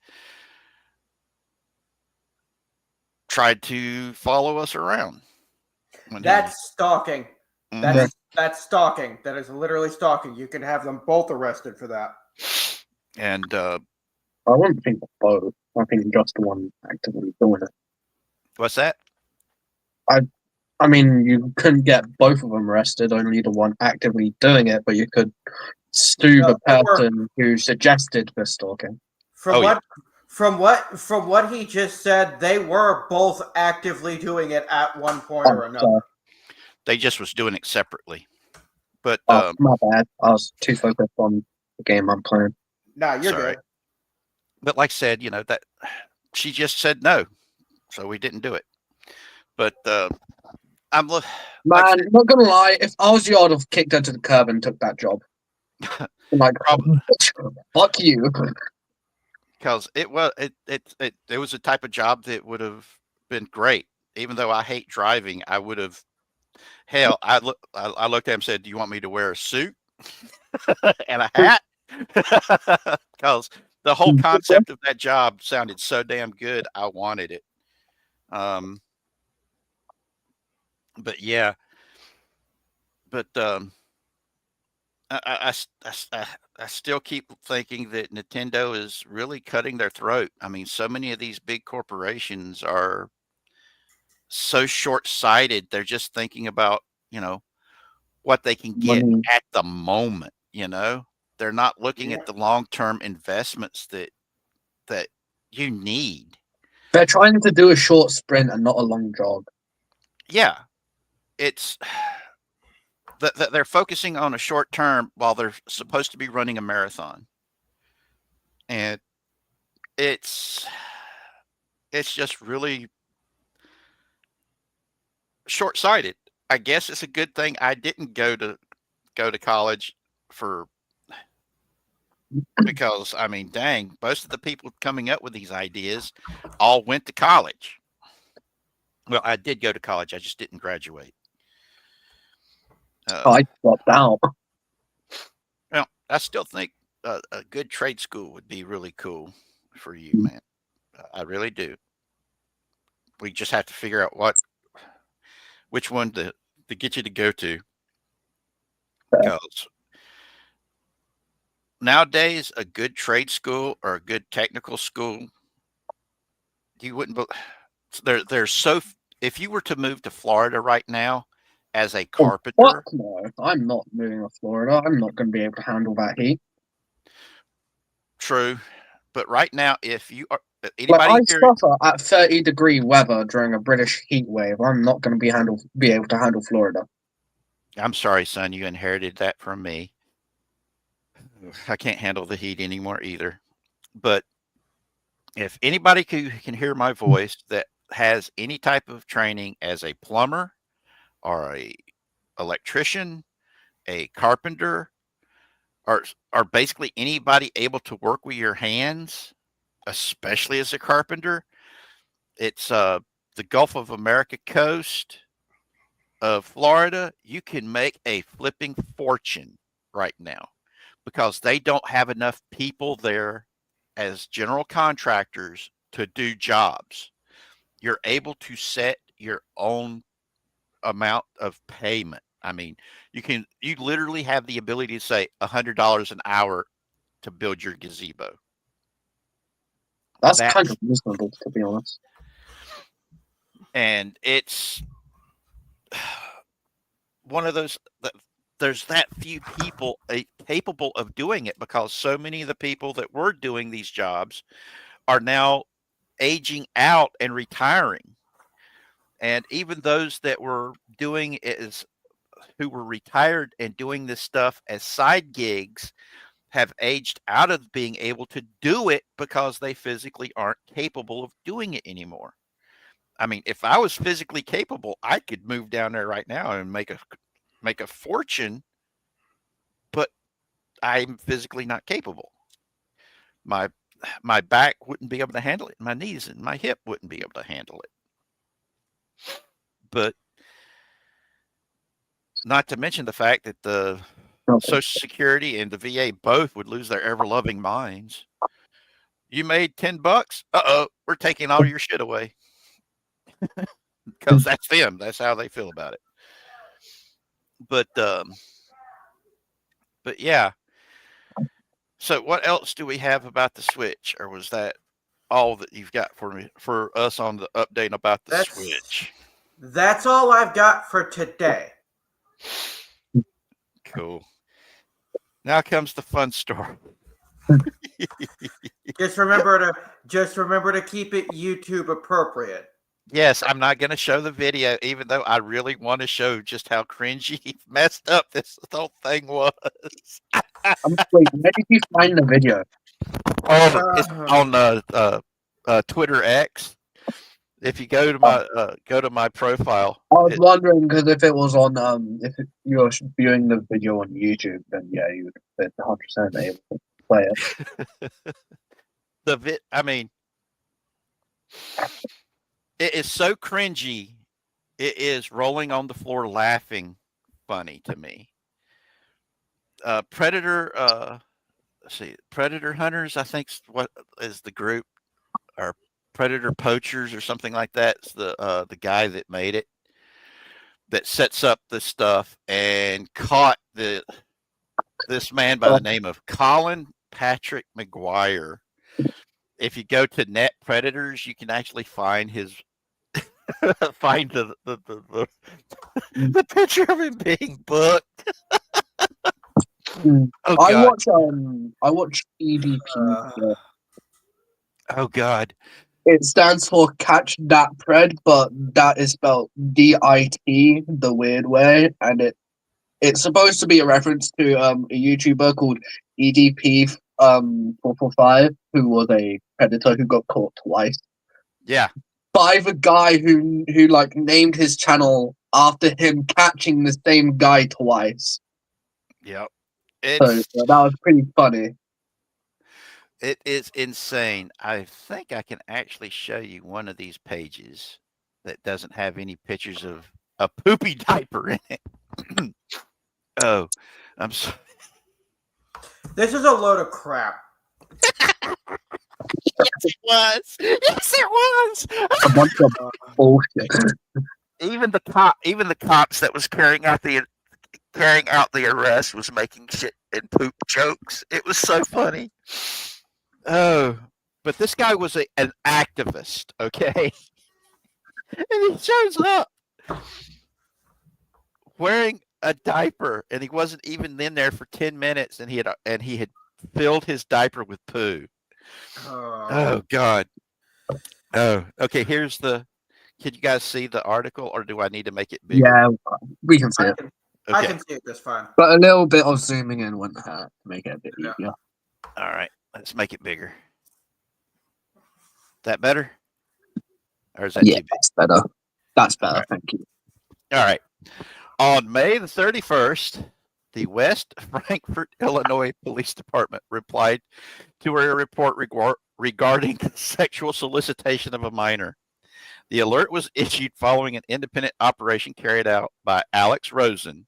tried to follow us around. That's stalking. Mhm. That's stalking. That is literally stalking. You can have them both arrested for that. And I wouldn't think both. I think just one actively doing it. what's that? I mean, you couldn't get both of them arrested, only the one actively doing it, but you could sue the person who suggested the stalking. From what he just said, they were both actively doing it at one point or another. Sorry. They just was doing it separately. But my bad. I was too focused on the game I'm playing. No, you're good. But like I said, that she just said no, so we didn't do it. But I'm Man, not gonna lie, if I was you, I'd have kicked her to the curb and took that job. Like, fuck you. Because it was a type of job that would have been great. Even though I hate driving, I would have. Hell, I looked at him and said, "Do you want me to wear a suit and a hat?" Because the whole concept of that job sounded so damn good, I wanted it. But yeah, but I still keep thinking that Nintendo is really cutting their throat. I mean, so many of these big corporations are so short-sighted. They're just thinking about, what they can get at the moment, They're not looking at the long-term investments that you need. They're trying to do a short sprint and not a long jog. Yeah. It's that they're focusing on a short term while they're supposed to be running a marathon. And it's just really short-sighted. I guess it's a good thing I didn't go to college because I mean, dang, most of the people coming up with these ideas all went to college. Well, I did go to college. I just didn't graduate. I dropped out. Well, I still think a good trade school would be really cool for you, man. I really do. We just have to figure out which one to get you to go to, because nowadays a good trade school or a good technical school, you wouldn't. They're so. If you were to move to Florida right now as a carpenter, fuck no, I'm not moving to Florida. I'm not going to be able to handle that heat. true, but right now, if you are Like, anybody I here, suffer at 30-degree weather during a British heat wave. I'm not going to be able to handle Florida. I'm sorry, son, you inherited that from me. I can't handle the heat anymore either. But if anybody can hear my voice that has any type of training as a plumber or a electrician, a carpenter, or basically anybody able to work with your hands, especially as a carpenter, it's the Gulf of America coast of Florida. You can make a flipping fortune right now because they don't have enough people there as general contractors to do jobs. You're able to set your own amount of payment. I mean, you literally have the ability to say $100 an hour to build your gazebo. That's kind of reasonable, to be honest. And it's one of those that there's that few people capable of doing it, because so many of the people that were doing these jobs are now aging out and retiring. And even those that were doing it who were retired and doing this stuff as side gigs have aged out of being able to do it because they physically aren't capable of doing it anymore. I mean, if I was physically capable, I could move down there right now and make a fortune, but I'm physically not capable. My back wouldn't be able to handle it. My knees and my hip wouldn't be able to handle it. But not to mention the fact that the Social Security and the VA both would lose their ever-loving minds. You made $10. We're taking all your shit away. Because that's them. That's how they feel about it. But yeah. So what else do we have about the Switch, or was that all that you've got for us on the update about the Switch? That's all I've got for today. Cool. Now comes the fun story. Just remember to keep it YouTube appropriate. Yes, I'm not going to show the video, even though I really want to show just how cringy messed up this whole thing was. Wait, where did you find the video? It's on Twitter X. If you go to my profile, I was wondering, because if it was on you're viewing the video on YouTube, then yeah, you would be 100% able to play it. I mean, it is so cringy. It is rolling on the floor laughing funny to me. Predator Hunters, I think what is the group, or Predator Poachers or something like that. It's the guy that made it, that sets up this stuff and caught this man by the name of Colin Patrick McGuire. If you go to Net Predators, you can actually find his find the picture of him being booked. Oh, I watch EDP. Oh God. It stands for Catch Dat Pred, but that is spelled DIT the weird way, and it's supposed to be a reference to a YouTuber called EDP 445, who was a predator who got caught twice. Yeah. By the guy who like named his channel after him catching the same guy twice. Yep. So that was pretty funny. It is insane. I think I can actually show you one of these pages that doesn't have any pictures of a poopy diaper in it. Oh, I'm sorry. This is a load of crap. Yes, it was. Yes, it was. A bunch of bullshit. Even the cops that was carrying out the arrest was making shit and poop jokes. It was so funny. Oh, but this guy was an activist, okay? And he shows up wearing a diaper, and he wasn't even in there for 10 minutes, and he had filled his diaper with poo. Oh God. Oh, okay. Can you guys see the article, or do I need to make it bigger? Yeah, we can see it. I can see it just fine. But a little bit of zooming in wouldn't hurt to make it a bit easier. All right, let's make it bigger. That better? Or is that too big? That's better. That's better, All right. Thank you. All right. On May the 31st, the West Frankfort, Illinois Police Department replied to a report regarding sexual solicitation of a minor. The alert was issued following an independent operation carried out by Alex Rosen,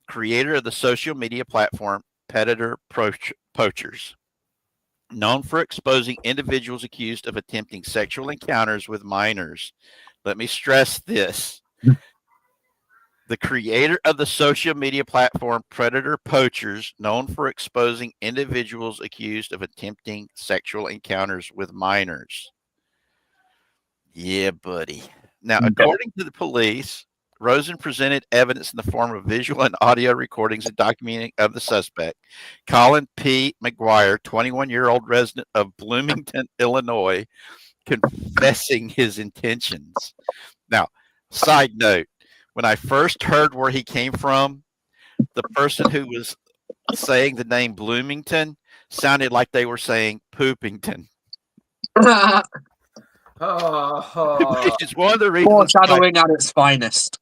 creator of the social media platform Poachers, known for exposing individuals accused of attempting sexual encounters with minors. Let me stress this. The creator of the social media platform Predator Poachers, known for exposing individuals accused of attempting sexual encounters with minors. Yeah, buddy. Now, according to the police, Rosen presented evidence in the form of visual and audio recordings and documenting of the suspect, Colin P. McGuire, 21-year-old resident of Bloomington, Illinois, confessing his intentions. Now, side note, when I first heard where he came from, the person who was saying the name Bloomington sounded like they were saying Poopington. Which is one of the reasons. Foreshadowing at its finest.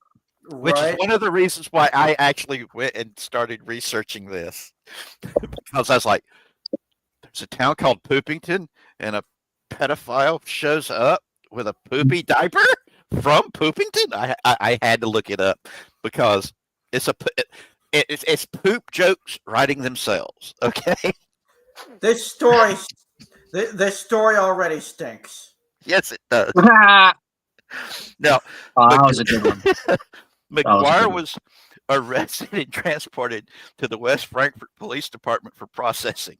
Which is one of the reasons why I actually went and started researching this. Because I was like, there's a town called Poopington, and a pedophile shows up with a poopy diaper from Poopington. I had to look it up because it's poop jokes writing themselves. Okay. This story already stinks. Yes, it does. Now, that was a good one. McGuire was arrested and transported to the West Frankfort Police Department for processing.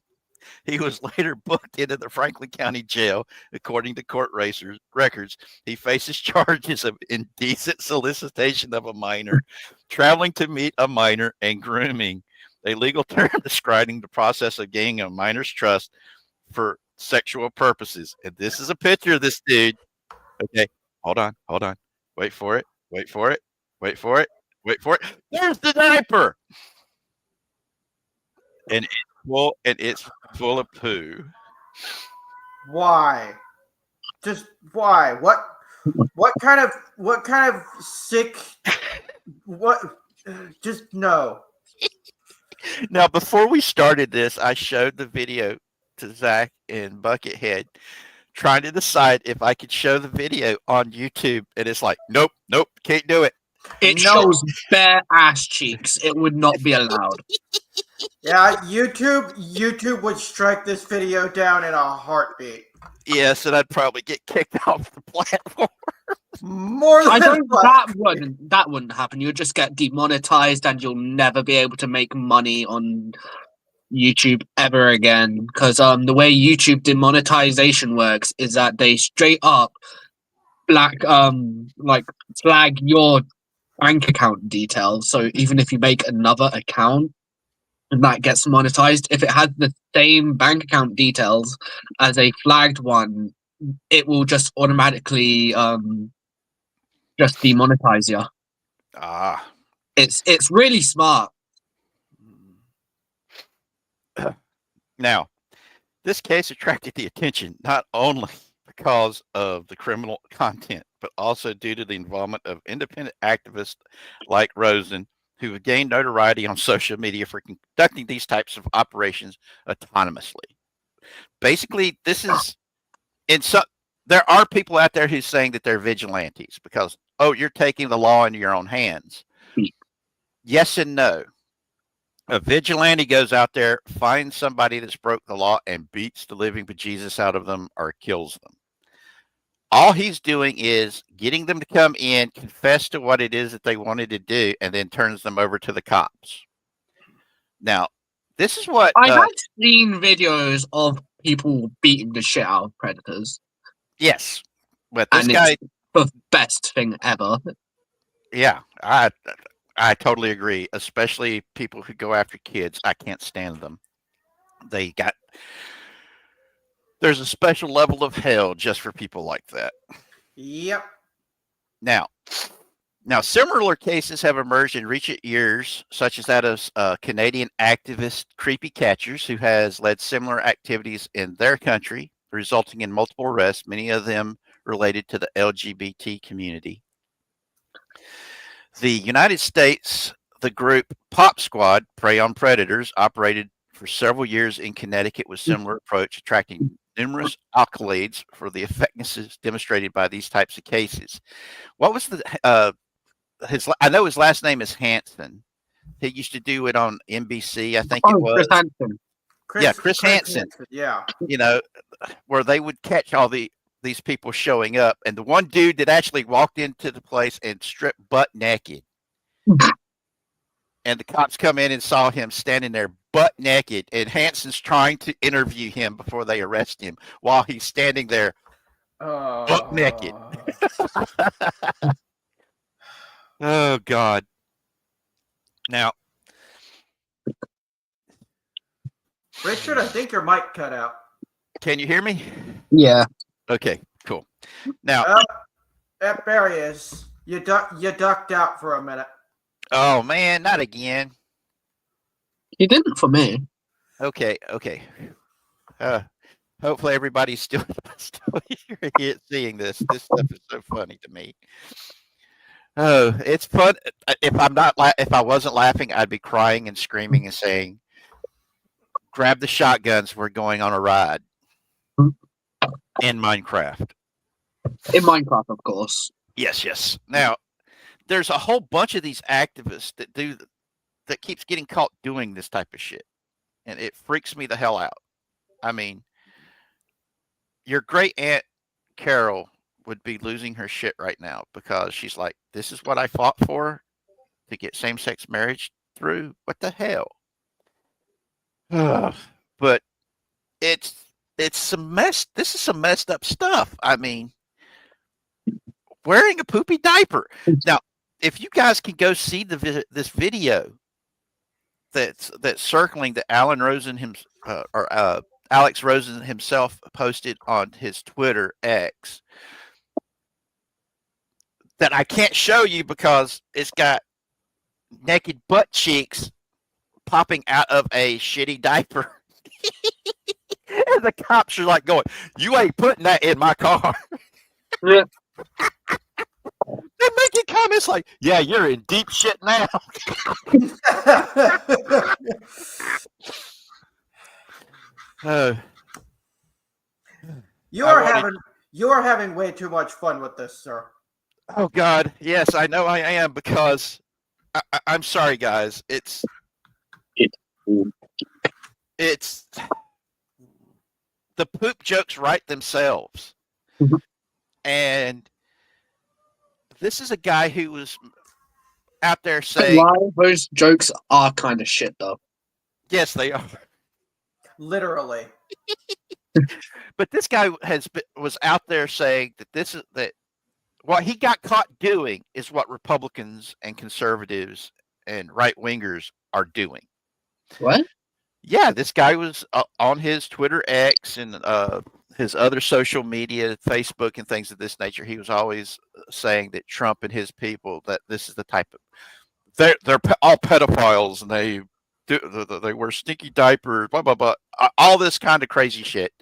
He was later booked into the Franklin County Jail. According to court records, he faces charges of indecent solicitation of a minor, traveling to meet a minor, and grooming, a legal term describing the process of gaining a minor's trust for sexual purposes. And this is a picture of this dude. Okay, hold on. Wait for it. There's the diaper. And it's full of poo. Why? Just why? What kind of sick what just no. Now, before we started this, I showed the video to Zach and Buckethead, trying to decide if I could show the video on YouTube, and it's like, nope, can't do it. It shows bare ass cheeks. It would not be allowed. Yeah, YouTube would strike this video down in a heartbeat. Yes, and I'd probably get kicked off the platform. More than that wouldn't happen. You'll just get demonetized, and you'll never be able to make money on YouTube ever again. Because the way YouTube demonetization works is that they straight up flag your bank account details. So even if you make another account and that gets monetized, if it has the same bank account details as a flagged one, it will just automatically just demonetize you. It's really smart. Now, this case attracted the attention not only because of the criminal content, but also due to the involvement of independent activists like Rosen, who have gained notoriety on social media for conducting these types of operations autonomously. Basically, there are people out there who's saying that they're vigilantes because, you're taking the law into your own hands. Yes and no. A vigilante goes out there, finds somebody that's broke the law, and beats the living bejesus out of them or kills them. All he's doing is getting them to come in, confess to what it is that they wanted to do, and then turns them over to the cops. Now, this is what I have seen videos of people beating the shit out of predators, yes, but this and guy, it's the best thing ever. yeah, I totally agree. Especially people who go after kids, I can't stand them. There's a special level of hell just for people like that. Yep. Now, similar cases have emerged in recent years, such as that of Canadian activist Creepy Catchers, who has led similar activities in their country, resulting in multiple arrests, many of them related to the LGBT community. The United States, the group Pop Squad, Prey on Predators, operated for several years in Connecticut with similar approach, attracting numerous accolades for the effectiveness demonstrated by these types of cases. What was I know his last name is Hansen. He used to do it on NBC, I think it was. Chris Hansen. Chris Hansen. Yeah. You know, where they would catch all these people showing up, and the one dude that actually walked into the place and stripped butt naked. And the cops come in and saw him standing there butt naked, and Hansen's trying to interview him before they arrest him while he's standing there butt naked. Oh, God. Now, Richard, I think your mic cut out. can you hear me? Yeah. Okay, cool. Now, There he is. You ducked out for a minute. oh, man, not again. He didn't for me. Okay. Hopefully everybody's still seeing this. This stuff is so funny to me. Oh, it's fun. If I wasn't laughing, I'd be crying and screaming and saying, "Grab the shotguns! We're going on a ride." In Minecraft. In Minecraft, of course. Yes. Now, there's a whole bunch of these activists that keeps getting caught doing this type of shit, and it freaks me the hell out. I mean, your great aunt Carol would be losing her shit right now because she's like, "This is what I fought for to get same-sex marriage through. What the hell?" But it's some mess. This is some messed up stuff. I mean, wearing a poopy diaper. Now, if you guys can go see this video that's circling that Alex Rosen himself posted on his Twitter X, that I can't show you because it's got naked butt cheeks popping out of a shitty diaper. And the cops are like going, "You ain't putting that in my car." Yeah. They're making comments like, "Yeah, you're in deep shit now." You are having way too much fun with this, sir. Oh God, yes, I know I am, because I'm sorry, guys. It's the poop jokes write themselves. Mhm. And this is a guy who was out there saying, Lie, those jokes are kind of shit, though. yes, they are. Literally. But this guy was out there saying that what he got caught doing is what Republicans and conservatives and right wingers are doing. What? Yeah, this guy was on his Twitter X and his other social media, Facebook and things of this nature. He was always saying that Trump and his people, that this is the type of they're all pedophiles, and they wear stinky diapers, blah blah blah, all this kind of crazy shit.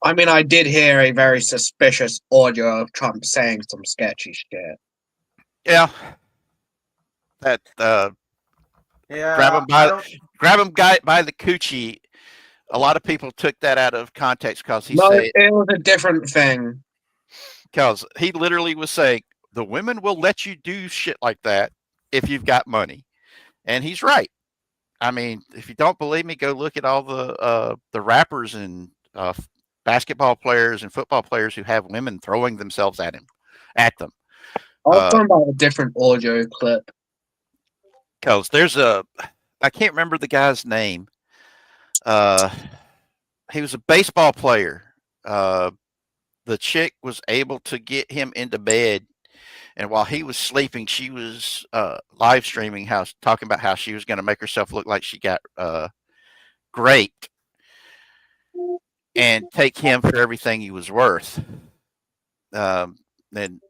I mean, I did hear a very suspicious audio of Trump saying some sketchy shit. Yeah, that Yeah. grab him by the coochie. A lot of people took that out of context because No, it was a different thing. Because he literally was saying the women will let you do shit like that if you've got money, and he's right. I mean, if you don't believe me, go look at all the rappers and basketball players and football players who have women throwing themselves at them. I'll find out a different audio clip. Because I can't remember the guy's name. He was a baseball player. The chick was able to get him into bed, and while he was sleeping, she was live streaming talking about how she was going to make herself look like she got raped and take him for everything he was worth. And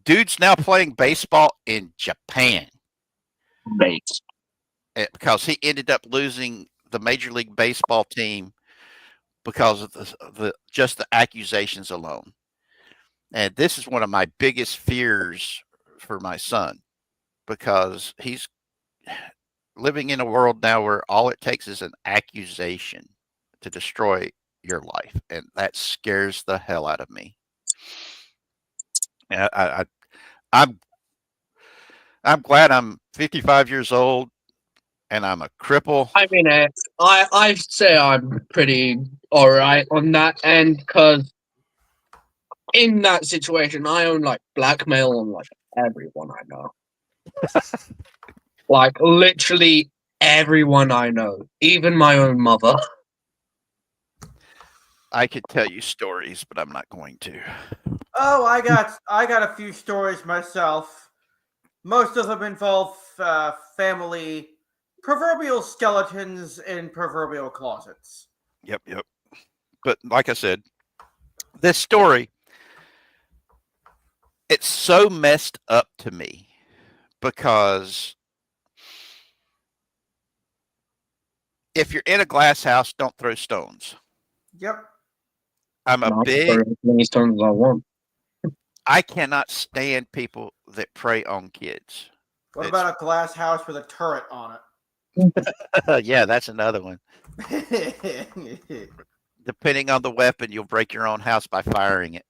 dude's now playing baseball in Japan. Mate. Because he ended up losing the Major League Baseball team because of just the accusations alone. And this is one of my biggest fears for my son, because he's living in a world now where all it takes is an accusation to destroy your life, and that scares the hell out of me. And I'm glad I'm 55 years old and I'm a cripple. I mean, I say I'm pretty alright on that end, because in that situation, I own like blackmail on like everyone I know. Like literally everyone I know, even my own mother. I could tell you stories, but I'm not going to. Oh, I got a few stories myself. Most of them involve family proverbial skeletons in proverbial closets. Yep. But like I said, this story, it's so messed up to me because if you're in a glass house, don't throw stones. Yep. I'm a big. As many stones as I want. I cannot stand people that prey on kids. What about a glass house with a turret on it? Yeah, that's another one. Depending on the weapon, you'll break your own house by firing it.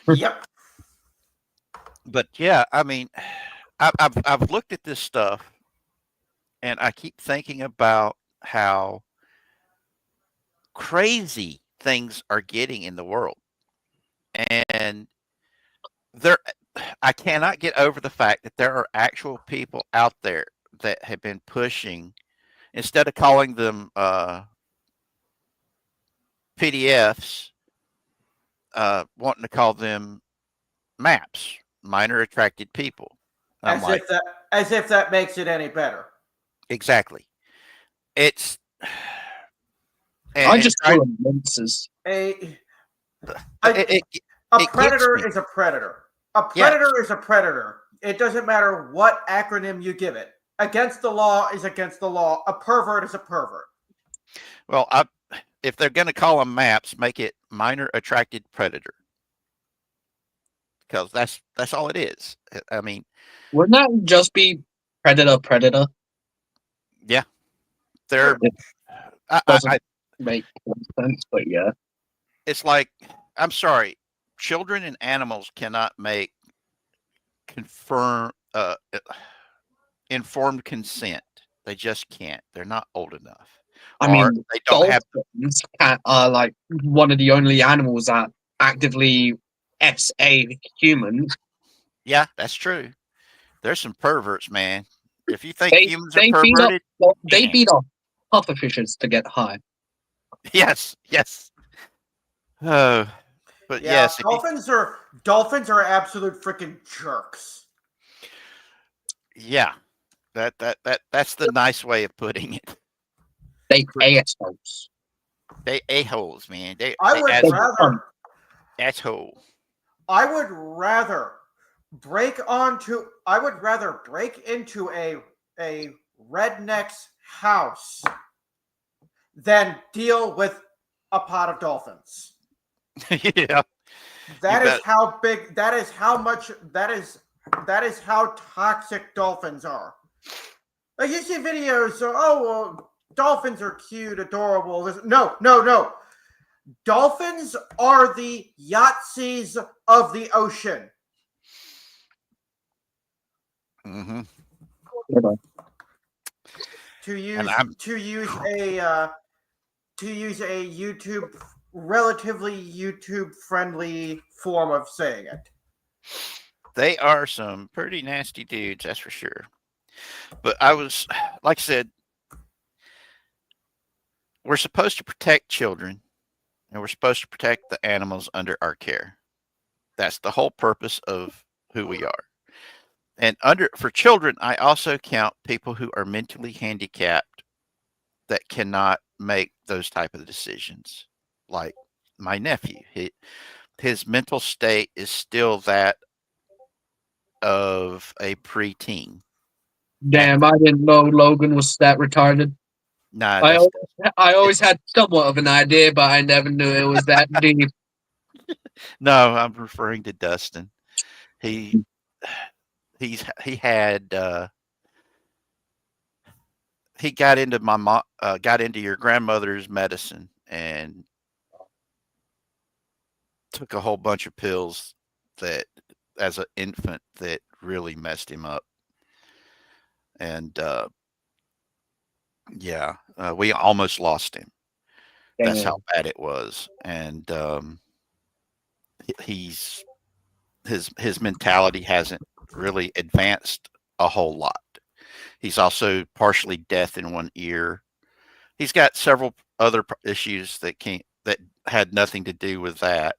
Yep. But yeah, I mean, I've looked at this stuff, and I keep thinking about how crazy things are getting in the world, and I cannot get over the fact that there are actual people out there that have been pushing, instead of calling them PDFs, wanting to call them MAPs, minor attracted people. As if that makes it any better. Exactly. It's. I just call them monsters. A predator is a predator. A predator is a predator. It doesn't matter what acronym you give it. Against the law is against the law. A pervert is a pervert. Well, if they're going to call them MAPs, make it minor attracted predator, because that's all it is. I mean, wouldn't that just be predator? Yeah, they're. Doesn't make sense, but yeah, it's like, I'm sorry, children and animals cannot make informed consent. They just can't. They're not old enough. I mean, they don't dolphins are like one of the only animals that actively SA humans. Yeah, that's true. There's some perverts, man. If you think humans are perverted, they beat up pufferfishes to get high. Yes. Oh, but yeah, yes, dolphins are absolute freaking jerks. Yeah, that's the nice way of putting it. They assholes. They a-holes, man. I would rather break into a redneck's house than deal with a pot of dolphins. Yeah. That is how toxic dolphins are. Like, you see videos, dolphins are cute, adorable. No. Dolphins are the Yahtzees of the ocean. Mm-hmm. to And use I'm to use a YouTube relatively YouTube friendly form of saying it. they are some pretty nasty dudes, that's for sure. But I was, like I said, we're supposed to protect children and we're supposed to protect the animals under our care. That's the whole purpose of who we are. And under for children, I also count people who are mentally handicapped that cannot make those type of decisions. Like my nephew, his mental state is still that of a preteen. Damn, I didn't know Logan was that retarded. Nah, I that's al- I always had somewhat of an idea, but I never knew it was that deep. no. I'm referring to Dustin. He he had he got into got into your grandmother's medicine and took a whole bunch of pills that as an infant that really messed him up. And yeah, we almost lost him. That's how Damn. bad it was. And he's his mentality hasn't really advanced a whole lot. He's also partially deaf in one ear. He's got several other issues that had nothing to do with that.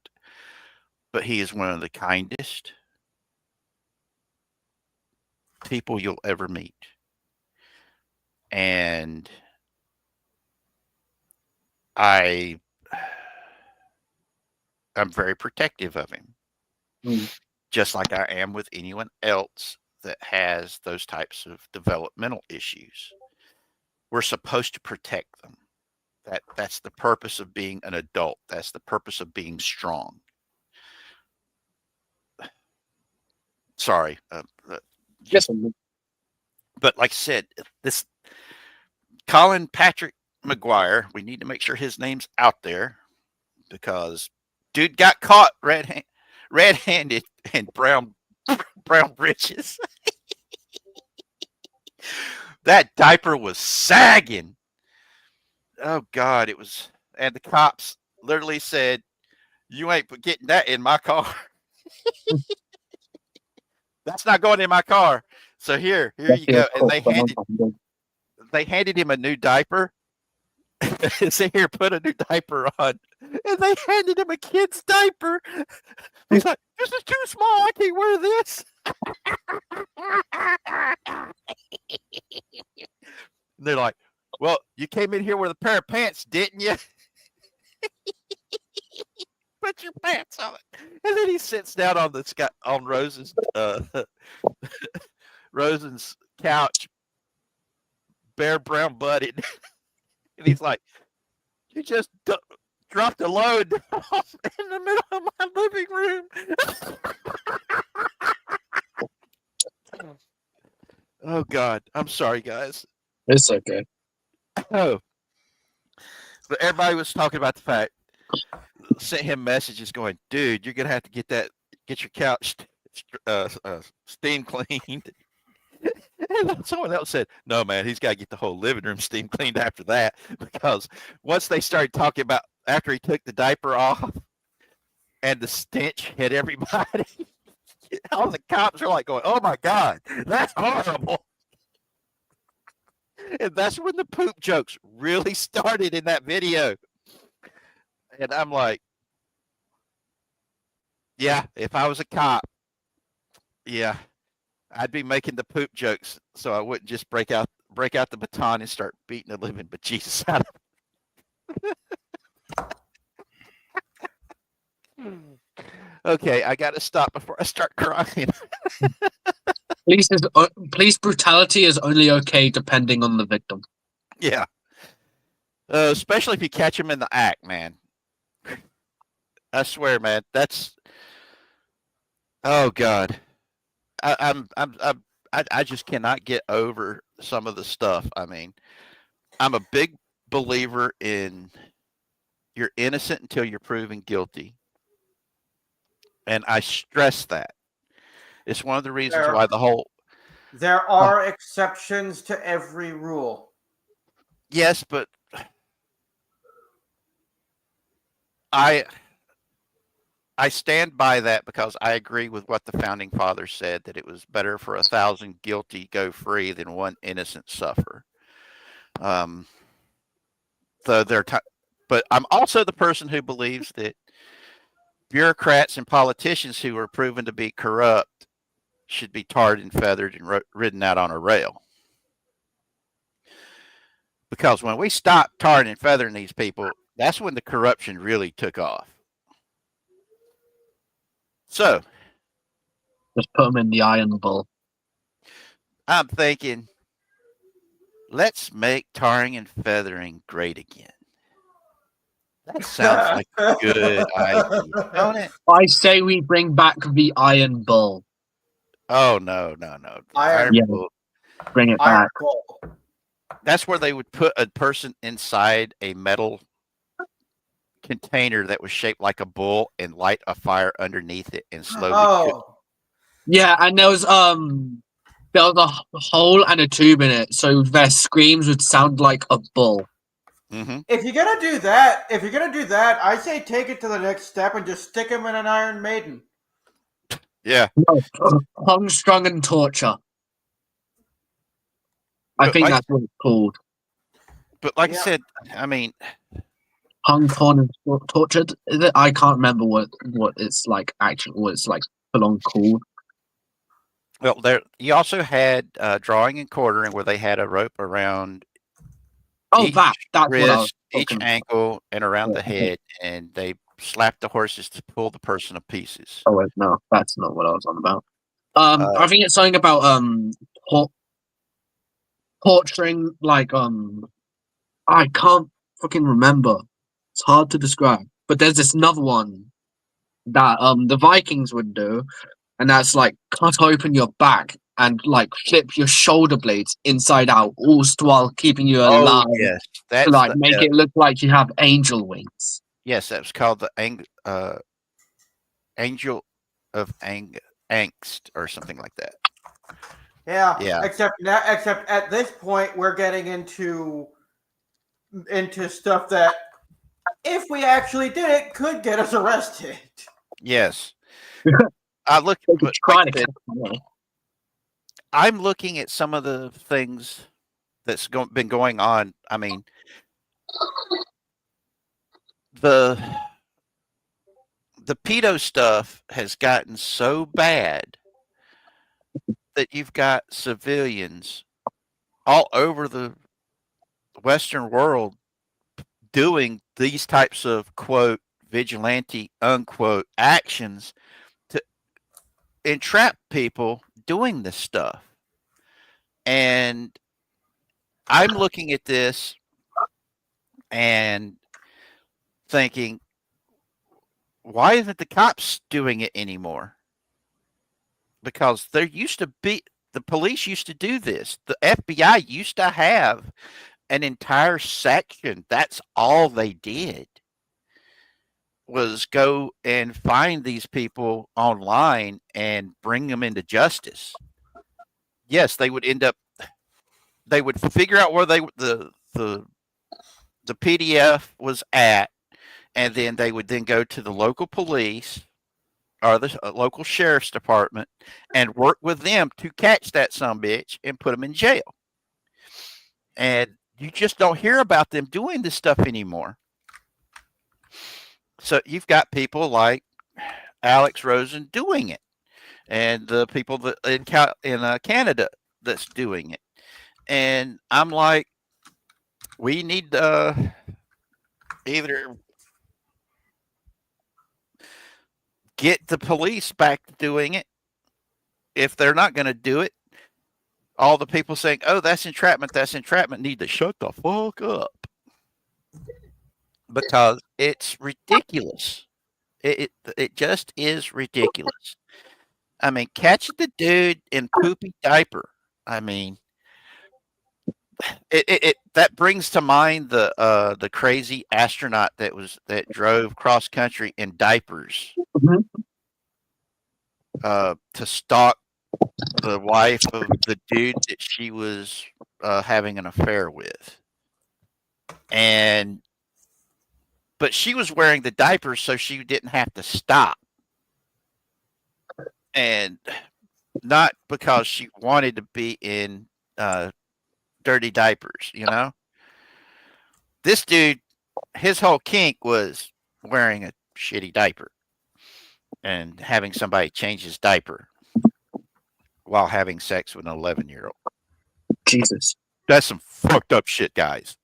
But he is one of the kindest people you'll ever meet. And I'm very protective of him, Mm. just like I am with anyone else that has those types of developmental issues. We're supposed to protect them. That's the purpose of being an adult. That's the purpose of being strong. Sorry, Yes, but like I said, this Colin Patrick McGuire, we need to make sure his name's out there because dude got caught red-handed in brown britches. That diaper was sagging. Oh God, it was, and the cops literally said, "You ain't getting that in my car. That's not going in my car." So here you go. And they handed him a new diaper. Say here, put a new diaper on. And they handed him a kid's diaper. He's like, "This is too small. I can't wear this." And they're like, "Well, you came in here with a pair of pants, didn't you?" Put your pants on. And then he sits down on Rosen's couch, bare brown butted, and he's like, "You just dropped a load off in the middle of my living room." Oh God, I'm sorry, guys. it's okay. Oh, but everybody was talking about the fact. Sent him messages going, "Dude, you're gonna have to get your couch steam cleaned." And someone else said, "No, man, he's got to get the whole living room steam cleaned after that because once they started talking about after he took the diaper off and the stench hit everybody, all the cops are like going, "Oh my God, that's horrible." And that's when the poop jokes really started in that video. And I'm like, yeah, if I was a cop, yeah, I'd be making the poop jokes so I wouldn't just break out the baton and start beating the living bejesus out of him. Okay, I got to stop before I start crying. Police brutality is only okay depending on the victim. Yeah, especially if you catch him in the act, man. I swear, man, that's oh God. I just cannot get over some of the stuff. I mean, I'm a big believer in you're innocent until you're proven guilty. And I stress that. It's one of the reasons why There are exceptions to every rule. Yes, but I I stand by that because I agree with what the founding fathers said, that it was better for 1,000 guilty go free than one innocent suffer. Um, so but I'm also the person who believes that bureaucrats and politicians who are proven to be corrupt should be tarred and feathered and ridden out on a rail. Because when we stopped tarring and feathering these people, that's when the corruption really took off. So Just put them in the Iron Bull. I'm thinking, let's make tarring and feathering great again. That sounds like a good idea, don't it? I say we bring back the Iron Bull. Oh, no. Iron Yeah. Bull. Bring it Iron back. Bull. That's where they would put a person inside a metal container that was shaped like a bull and light a fire underneath it and slowly cook. Yeah, and there was a hole and a tube in it, so their screams would sound like a bull. Mm-hmm. If you're gonna do that, I say take it to the next step and just stick him in an Iron Maiden. Yeah. No, hung, strung, and torture. I But think like- that's what it's called. But like I Yeah. said, I mean, Hung, torn, and tortured. Is it? I can't remember what it's like. Actually, what it's like full on called. well, there you also had drawing and quartering where they had a rope around Oh, each that's what I was wrist, each talking about. ankle, and around Yeah, the okay. head, and they slapped the horses to pull the person to pieces. Oh wait, no, that's not what I was on about. I think it's something about torturing, like I can't fucking remember. It's hard to describe. But there's this another one that the Vikings would do, and that's like cut open your back and like flip your shoulder blades inside out, all while keeping you alive. Oh yes, To that's like the, make it look like you have angel wings. yes, that was called the angel of angst or something like that. Yeah. Yeah. Except at this point, we're getting into stuff that, if we actually did it, could get us arrested. Yes. I look. They could But try like I to said, catch me. I'm looking at some of the things that's been going on. I mean, the pedo stuff has gotten so bad that you've got civilians all over the Western world doing these types of quote vigilante unquote actions to entrap people doing this stuff. And I'm looking at this and thinking, why isn't the cops doing it anymore? Because there used to be, the police used to do this. The FBI used to have an entire section. That's all they did, was go and find these people online and bring them into justice. Yes, they would they would figure out where the PDF was at, and then they would then go to the local police or the local sheriff's department and work with them to catch that sumbitch and put them in jail. And you just don't hear about them doing this stuff anymore. So you've got people like Alex Rosen doing it, and the people that in Canada that's doing it. And I'm like, we need to either get the police back to doing it. If they're not going to do it, all the people saying, "Oh, that's entrapment," need to shut the fuck up, because it's ridiculous. It just is ridiculous. I mean, catch the dude in poopy diaper. I mean, it that brings to mind the crazy astronaut that drove cross country in diapers Mhm. to stalk the wife of the dude that she was having an affair with. But she was wearing the diapers so she didn't have to stop. And not because she wanted to be in dirty diapers, you know? This dude, his whole kink was wearing a shitty diaper and having somebody change his diaper while having sex with an 11-year-old. Jesus. That's some fucked up shit, guys.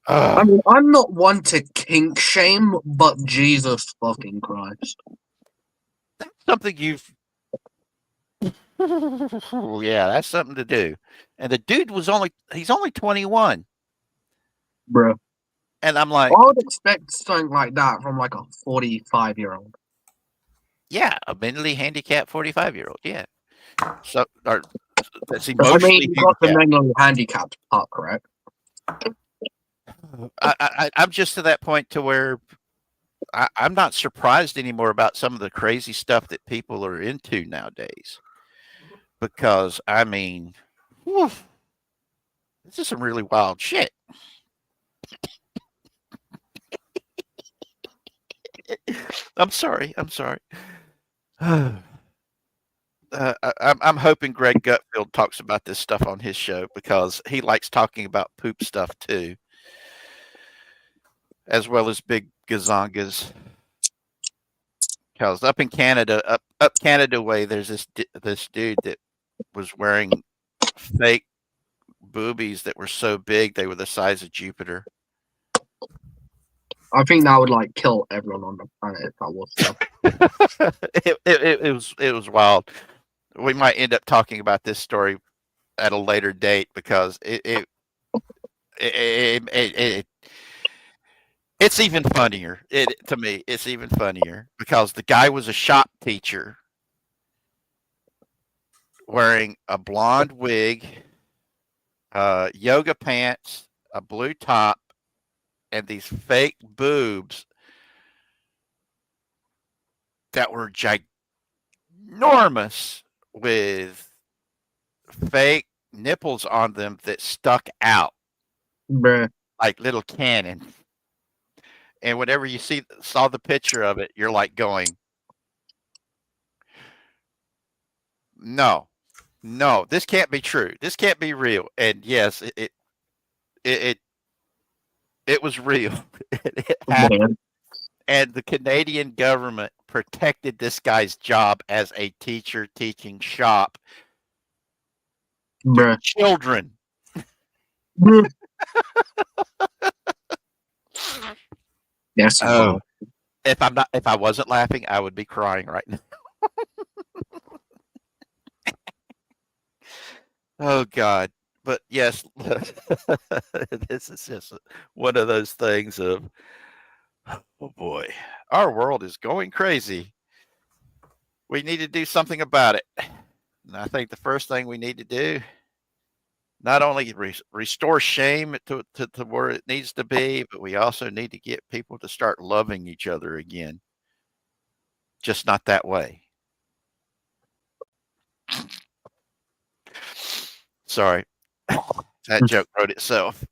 I mean, I'm not one to kink shame, but Jesus fucking Christ. That's something you've. Yeah, that's something to do. And the dude he's only 21. Bro. And I'm like, I would expect something like that from like a 45-year-old. yeah, a mentally handicapped 45-year-old. Yeah. So, or that's I emotionally mean, you got the handicapped. mentally handicapped part, correct? I'm just to that point to where I'm not surprised anymore about some of the crazy stuff that people are into nowadays. Because, I mean, whew, this is some really wild shit. I'm sorry. I'm hoping Greg Gutfield talks about this stuff on his show because he likes talking about poop stuff too, as well as big gazongas. Because up in Canada, up Canada way, there's this dude that was wearing fake boobies that were so big they were the size of Jupiter. I think that would like kill everyone on the planet if that was so. It was wild. We might end up talking about this story at a later date because it's even funnier. To me, it's even funnier because the guy was a shop teacher wearing a blonde wig, yoga pants, a blue top, and these fake boobs that were ginormous with fake nipples on them that stuck out Bruh. like little cannons. And whenever you saw the picture of it, you're like going, no, this can't be true. This can't be real. And yes, it was real. It happened. Man. And the Canadian government protected this guy's job as a teacher teaching shop to Bruh. children. Bruh. Yes. Oh, if I wasn't laughing, I would be crying right now. Oh God. But yes, this is just one of those things of, oh boy, our world is going crazy. We need to do something about it. And I think the first thing we need to do, not only restore shame to where it needs to be, but we also need to get people to start loving each other again. Just not that way. Sorry. That joke wrote itself.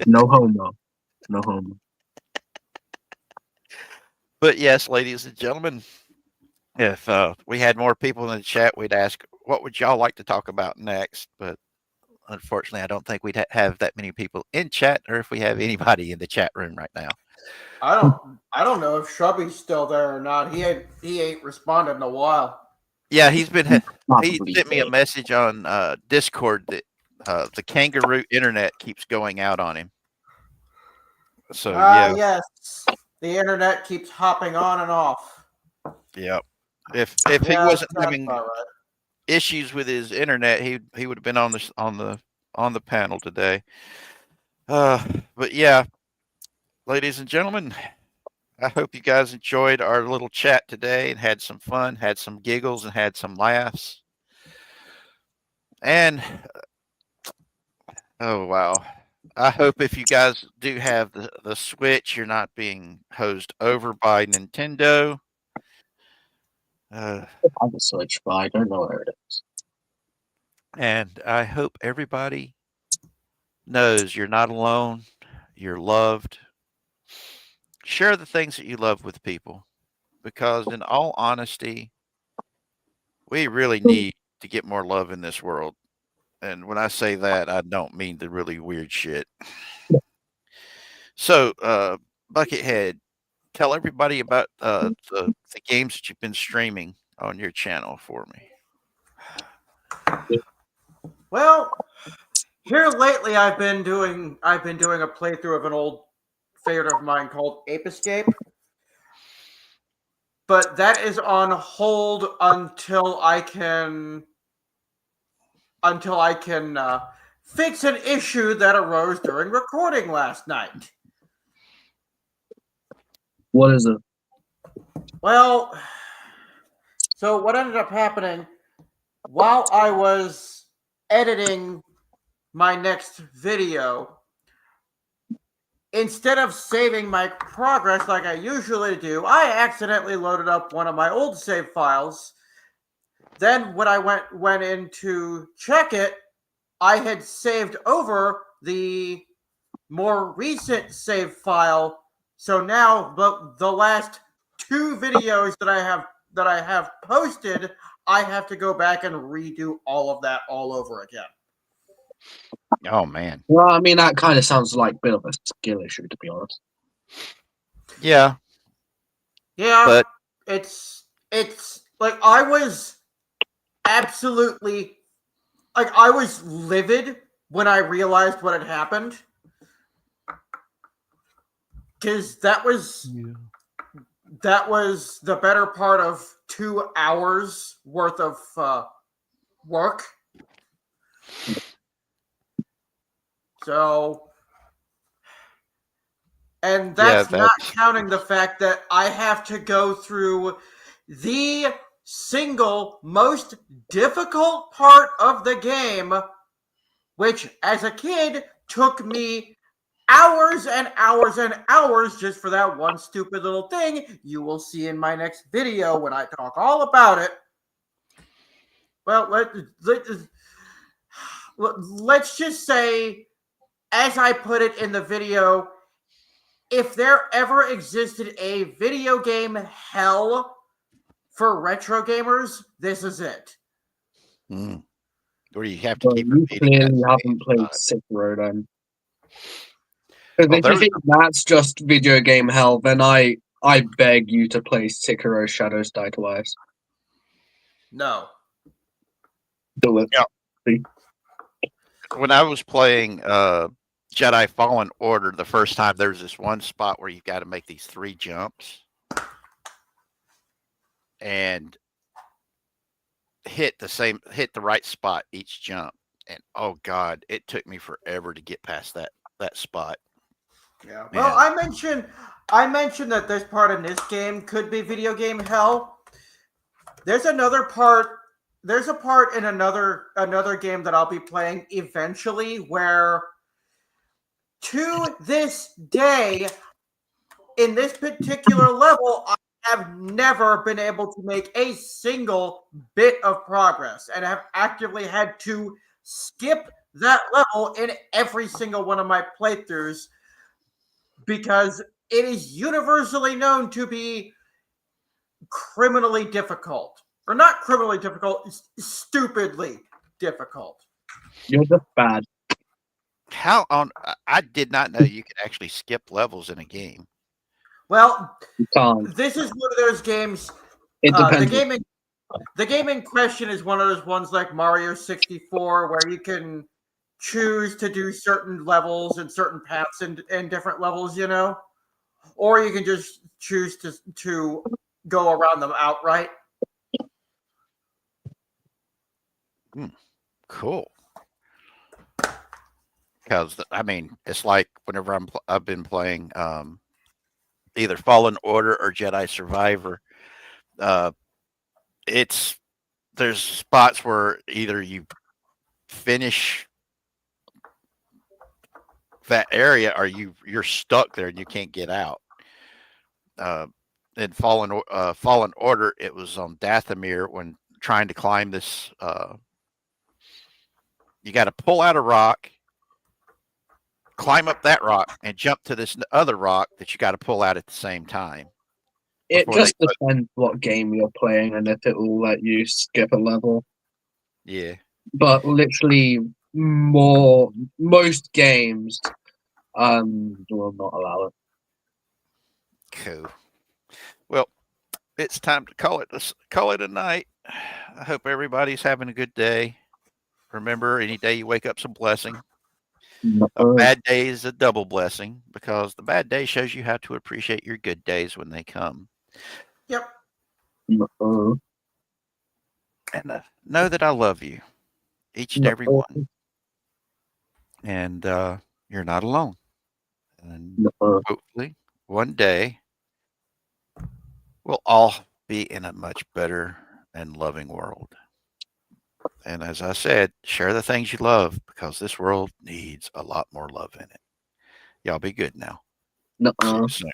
No homo. No homo. But yes, ladies and gentlemen, if we had more people in the chat, we'd ask, what would y'all like to talk about next? But unfortunately, I don't think we'd have that many people in chat, or if we have anybody in the chat room right now. I don't know if Shrubby's still there or not. He ain't responded in a while. Yeah, he sent me a message on Discord that the kangaroo internet keeps going out on him. So yeah, Yes, the internet keeps hopping on and off. yeah. If he wasn't having issues with his internet, he would have been on the panel today. But yeah, ladies and gentlemen, I hope you guys enjoyed our little chat today and had some fun, had some giggles, and had some laughs. And oh wow, I hope if you guys do have the Switch, you're not being hosed over by Nintendo. I have a Switch, but I don't know where it is. And I hope everybody knows you're not alone. You're loved. Share the things that you love with people because, in all honesty, we really need to get more love in this world. And when I say that, I don't mean the really weird shit. So, Buckethead, tell everybody about the games that you've been streaming on your channel for me. Well, here lately, I've been doing a playthrough of an old favorite of mine called Ape Escape, but that is on hold until I can fix an issue that arose during recording last night. What is it? Well, so what ended up happening while I was editing my next video, instead of saving my progress like I usually do, I accidentally loaded up one of my old save files. Then when I went in to check it, I had saved over the more recent save file. So now the last two videos that I have posted, I have to go back and redo all of that all over again. Oh man. Well, I mean, that kind of sounds like a bit of a skill issue, to be honest. Yeah. Yeah, But it's like I was absolutely I was livid when I realized what had happened. Because that was the better part of 2 hours worth of work. So, and that's not counting the fact that I have to go through the single most difficult part of the game, which as a kid took me hours and hours and hours just for that one stupid little thing. You will see in my next video when I talk all about it. Well, let's just say, as I put it in the video, if there ever existed a video game hell for retro gamers, this is it. Or you have to keep You repeating clearly that haven't played Censured then. Well, Because if you think that's just video game hell, then I beg you to play Sekiro Shadows Die Twice. No. Do it. Yeah. When I was playing Jedi Fallen Order the first time, there's this one spot where you've got to make these 3 jumps and hit the right spot each jump. And oh god, it took me forever to get past that spot. Yeah. Well, I mentioned that this part in this game could be video game hell. There's a part in another game that I'll be playing eventually where, to this day, in this particular level, I have never been able to make a single bit of progress and have actively had to skip that level in every single one of my playthroughs because it is universally known to be criminally difficult. Or not criminally difficult, stupidly difficult. You're just bad. I did not know you could actually skip levels in a game. Well, You can't. this is one of those games. It depends. The game in question is one of those ones like Mario 64 where you can choose to do certain levels and certain paths in different levels, you know? Or you can just choose to go around them outright. Cool. Because I mean, it's like whenever I've been playing either Fallen Order or Jedi Survivor, there's spots where either you finish that area or you're stuck there and you can't get out. In Fallen Order, it was on Dathomir when trying to climb this You got to pull out a rock, climb up that rock, and jump to this other rock that you got to pull out at the same time. It before just depends what game you're playing and if it will let you skip a level. Yeah. But literally, most games will not allow it. Cool. Well, it's time to call it a night. I hope everybody's having a good day. Remember, any day you wake up's a blessing. A bad day is a double blessing because the bad day shows you how to appreciate your good days when they come. Yep. And know that I love you, each and every one. And you're not alone. And hopefully one day we'll all be in a much better and loving world. And as I said, share the things you love because this world needs a lot more love in it. Y'all be good now. See you soon.